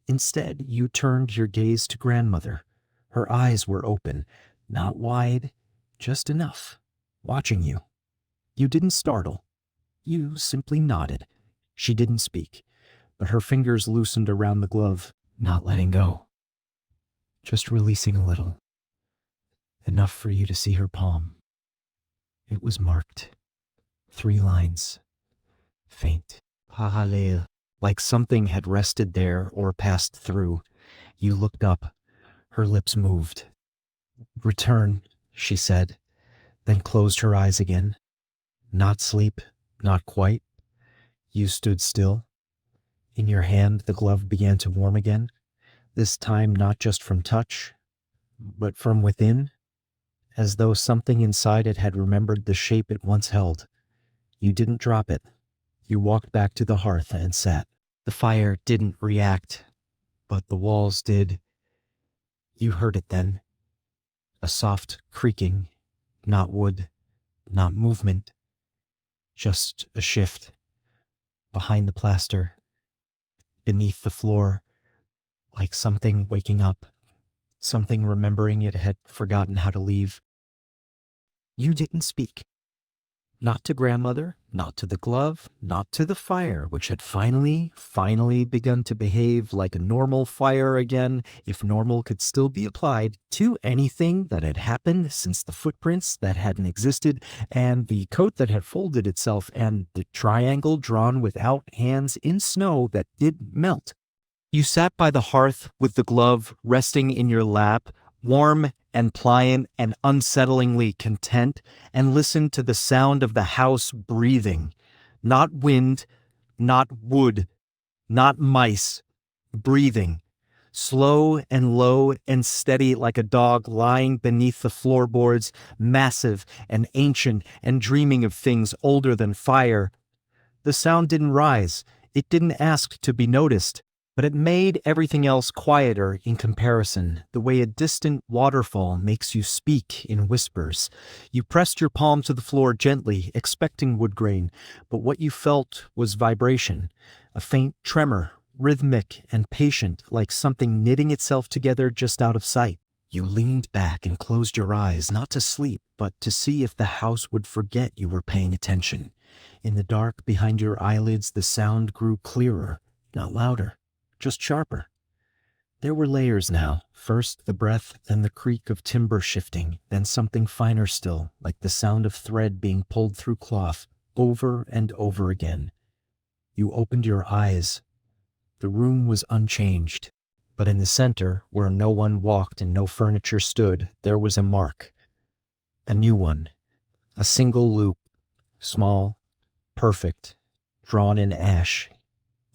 Instead, you turned your gaze to grandmother. Her eyes were open, not wide, just enough, watching you. You didn't startle. You simply nodded. She didn't speak, but her fingers loosened around the glove, not letting go. Just releasing a little. Enough for you to see her palm. It was marked. 3 lines. Faint. Pahalel. Like something had rested there or passed through. You looked up. Her lips moved. Return, she said, then closed her eyes again. Not sleep, not quite. You stood still. In your hand, the glove began to warm again, this time not just from touch, but from within, as though something inside it had remembered the shape it once held. You didn't drop it. You walked back to the hearth and sat. The fire didn't react, but the walls did. You heard it then. A soft creaking, not wood, not movement, just a shift. Behind the plaster, beneath the floor, like something waking up, something remembering it had forgotten how to leave. You didn't speak. Not to grandmother, not to the glove, not to the fire, which had finally begun to behave like a normal fire again, if normal could still be applied to anything that had happened since the footprints that hadn't existed, and the coat that had folded itself, and the triangle drawn without hands in snow that did melt. You sat by the hearth with the glove resting in your lap, warm and pliant and unsettlingly content, and listened to the sound of the house breathing. Not wind, not wood, not mice. Breathing. Slow and low and steady like a dog lying beneath the floorboards, massive and ancient and dreaming of things older than fire. The sound didn't rise. It didn't ask to be noticed. But it made everything else quieter in comparison, the way a distant waterfall makes you speak in whispers. You pressed your palm to the floor gently, expecting wood grain, but what you felt was vibration, a faint tremor, rhythmic and patient, like something knitting itself together just out of sight. You leaned back and closed your eyes, not to sleep, but to see if the house would forget you were paying attention. In the dark behind your eyelids, the sound grew clearer, not louder, just sharper. There were layers now. First the breath, then the creak of timber shifting, then something finer still, like the sound of thread being pulled through cloth, over and over again. You opened your eyes. The room was unchanged, but in the center, where no one walked and no furniture stood, there was a mark. A new one. A single loop. Small, perfect, drawn in ash.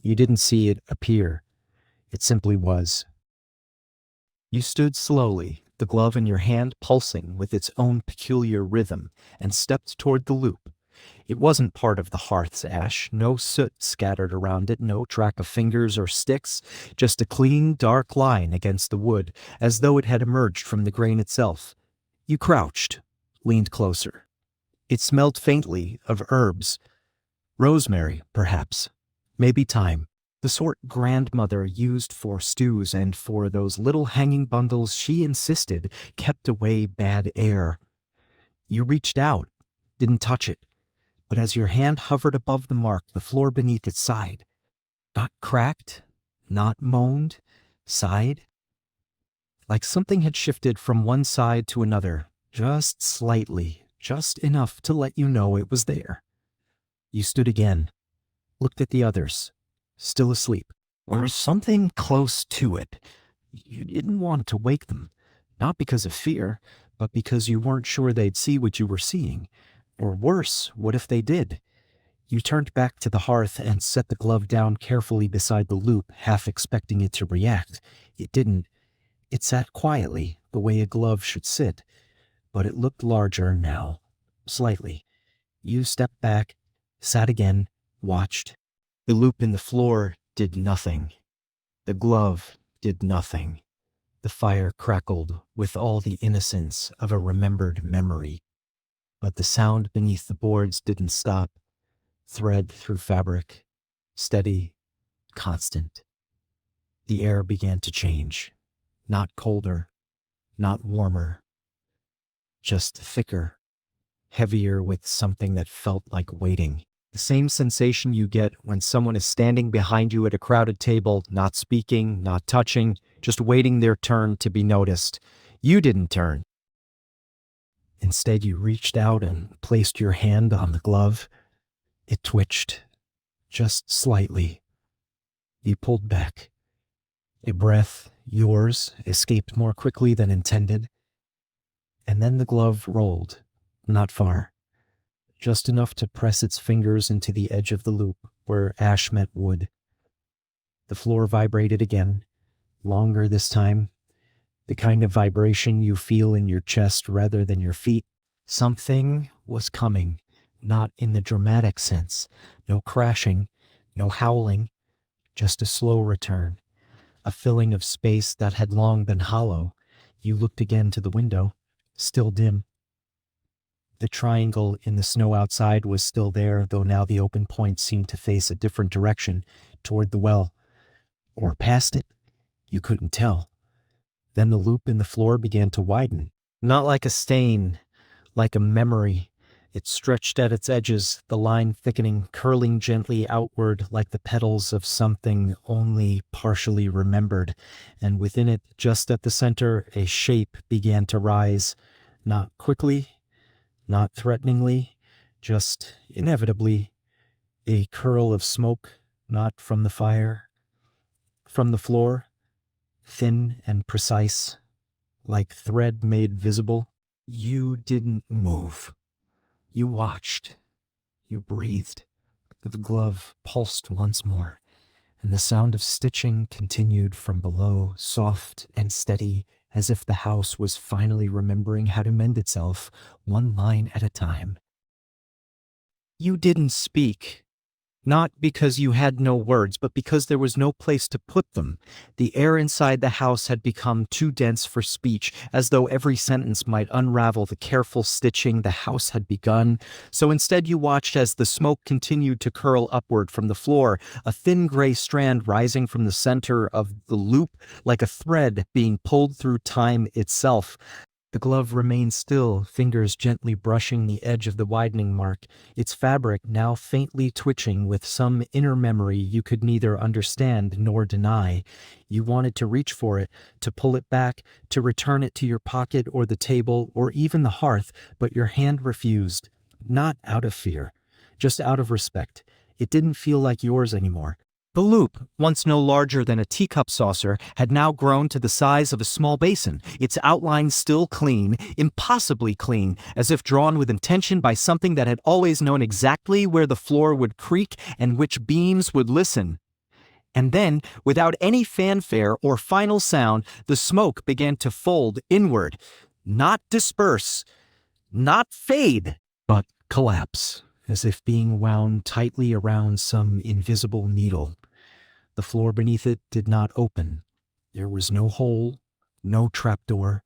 You didn't see it appear. It simply was. You stood slowly, the glove in your hand pulsing with its own peculiar rhythm, and stepped toward the loop. It wasn't part of the hearth's ash, no soot scattered around it, no track of fingers or sticks, just a clean, dark line against the wood, as though it had emerged from the grain itself. You crouched, leaned closer. It smelled faintly of herbs. Rosemary, perhaps. Maybe thyme. The sort grandmother used for stews and for those little hanging bundles she insisted kept away bad air. You reached out, didn't touch it, but as your hand hovered above the mark, the floor beneath it sighed. Not cracked, not moaned, sighed. Like something had shifted from one side to another, just slightly, just enough to let you know it was there. You stood again, looked at the others, still asleep, or something close to it. You didn't want to wake them, not because of fear, but because you weren't sure they'd see what you were seeing. Or worse, what if they did? You turned back to the hearth and set the glove down carefully beside the loop, half expecting it to react. It didn't. It sat quietly, the way a glove should sit, but it looked larger now, slightly. You stepped back, sat again, watched. The loop in the floor did nothing. The glove did nothing. The fire crackled with all the innocence of a remembered memory. But the sound beneath the boards didn't stop. Thread through fabric, steady, constant. The air began to change. Not colder, not warmer. Just thicker, heavier with something that felt like waiting. The same sensation you get when someone is standing behind you at a crowded table, not speaking, not touching, just waiting their turn to be noticed. You didn't turn. Instead, you reached out and placed your hand on the glove. It twitched, just slightly. You pulled back. A breath, yours, escaped more quickly than intended. And then the glove rolled, not far. Just enough to press its fingers into the edge of the loop where ash met wood. The floor vibrated again, longer this time, the kind of vibration you feel in your chest rather than your feet. Something was coming, not in the dramatic sense. No crashing, no howling, just a slow return, a filling of space that had long been hollow. You looked again to the window, still dim. The triangle in the snow outside was still there, though now the open point seemed to face a different direction, toward the well. Or past it? You couldn't tell. Then the loop in the floor began to widen. Not like a stain, like a memory. It stretched at its edges, the line thickening, curling gently outward like the petals of something only partially remembered. And within it, just at the center, a shape began to rise. Not quickly, not threateningly, just inevitably, a curl of smoke, not from the fire, from the floor, thin and precise, like thread made visible. You didn't move. You watched. You breathed. The glove pulsed once more, and the sound of stitching continued from below, soft and steady, as if the house was finally remembering how to mend itself, one line at a time. You didn't speak. Not because you had no words, but because there was no place to put them. The air inside the house had become too dense for speech, as though every sentence might unravel the careful stitching the house had begun. So instead you watched as the smoke continued to curl upward from the floor, a thin gray strand rising from the center of the loop, like a thread being pulled through time itself. The glove remained still, fingers gently brushing the edge of the widening mark, its fabric now faintly twitching with some inner memory you could neither understand nor deny. You wanted to reach for it, to pull it back, to return it to your pocket or the table or even the hearth, but your hand refused. Not out of fear, just out of respect. It didn't feel like yours anymore. The loop, once no larger than a teacup saucer, had now grown to the size of a small basin, its outline still clean, impossibly clean, as if drawn with intention by something that had always known exactly where the floor would creak and which beams would listen. And then, without any fanfare or final sound, the smoke began to fold inward, not disperse, not fade, but collapse, as if being wound tightly around some invisible needle. The floor beneath it did not open. There was no hole, no trapdoor,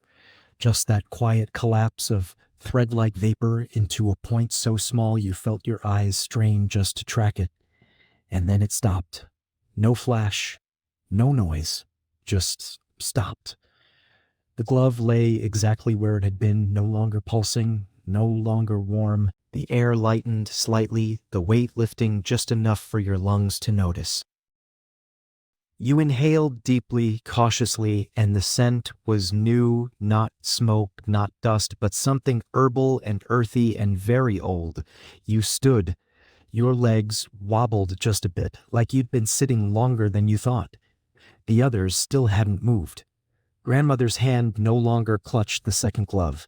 just that quiet collapse of thread-like vapor into a point so small you felt your eyes strain just to track it. And then it stopped. No flash, no noise, just stopped. The glove lay exactly where it had been, no longer pulsing, no longer warm. The air lightened slightly, the weight lifting just enough for your lungs to notice. You inhaled deeply, cautiously, and the scent was new, not smoke, not dust, but something herbal and earthy and very old. You stood. Your legs wobbled just a bit, like you'd been sitting longer than you thought. The others still hadn't moved. Grandmother's hand no longer clutched the second glove.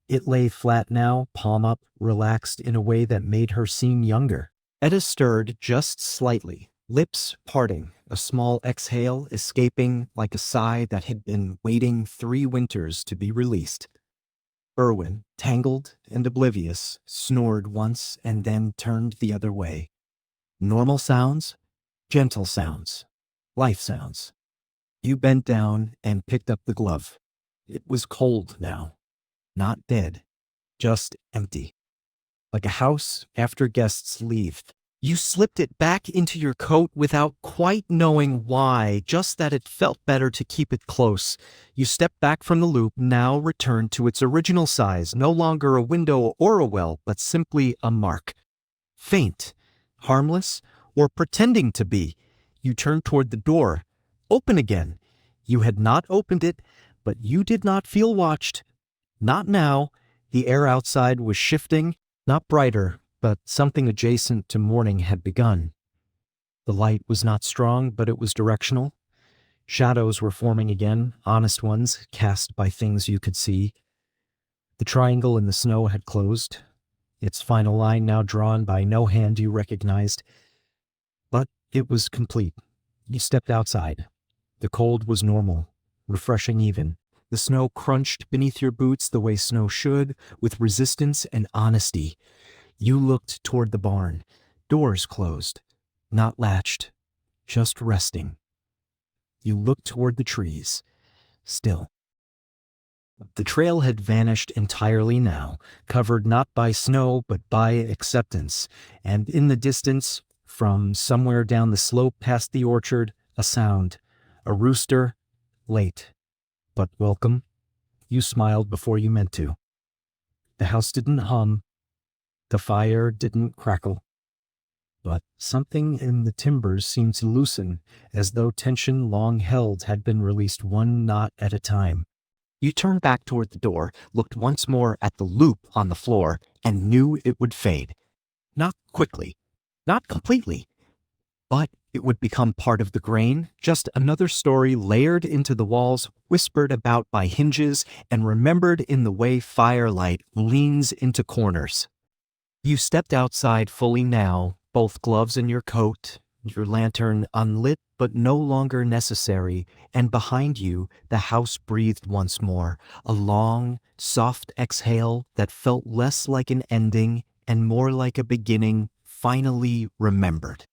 It lay flat now, palm up, relaxed in a way that made her seem younger. Etta stirred just slightly, lips parting, a small exhale escaping like a sigh that had been waiting 3 winters to be released. Erwin, tangled and oblivious, snored once and then turned the other way. Normal sounds, gentle sounds, life sounds. You bent down and picked up the glove. It was cold now. Not dead, just empty. Like a house after guests leave. You slipped it back into your coat without quite knowing why, just that it felt better to keep it close. You stepped back from the loop, now returned to its original size, no longer a window or a well, but simply a mark. Faint, harmless, or pretending to be. You turned toward the door. Open again. You had not opened it, but you did not feel watched. Not now. The air outside was shifting, not brighter, but something adjacent to morning had begun. The light was not strong, but it was directional. Shadows were forming again, honest ones, cast by things you could see. The triangle in the snow had closed, its final line now drawn by no hand you recognized. But it was complete. You stepped outside. The cold was normal, refreshing even. The snow crunched beneath your boots the way snow should, with resistance and honesty. You looked toward the barn. Doors closed, not latched, just resting. You looked toward the trees, still. The trail had vanished entirely now, covered not by snow but by acceptance, and in the distance, from somewhere down the slope past the orchard, a sound. A rooster, late, but welcome. You smiled before you meant to. The house didn't hum. The fire didn't crackle. But something in the timbers seemed to loosen, as though tension long held had been released one knot at a time. You turned back toward the door, looked once more at the loop on the floor, and knew it would fade. Not quickly, not completely, but it would become part of the grain, just another story layered into the walls, whispered about by hinges, and remembered in the way firelight leans into corners. You stepped outside fully now, both gloves in your coat, your lantern unlit but no longer necessary, and behind you the house breathed once more, a long, soft exhale that felt less like an ending and more like a beginning finally remembered.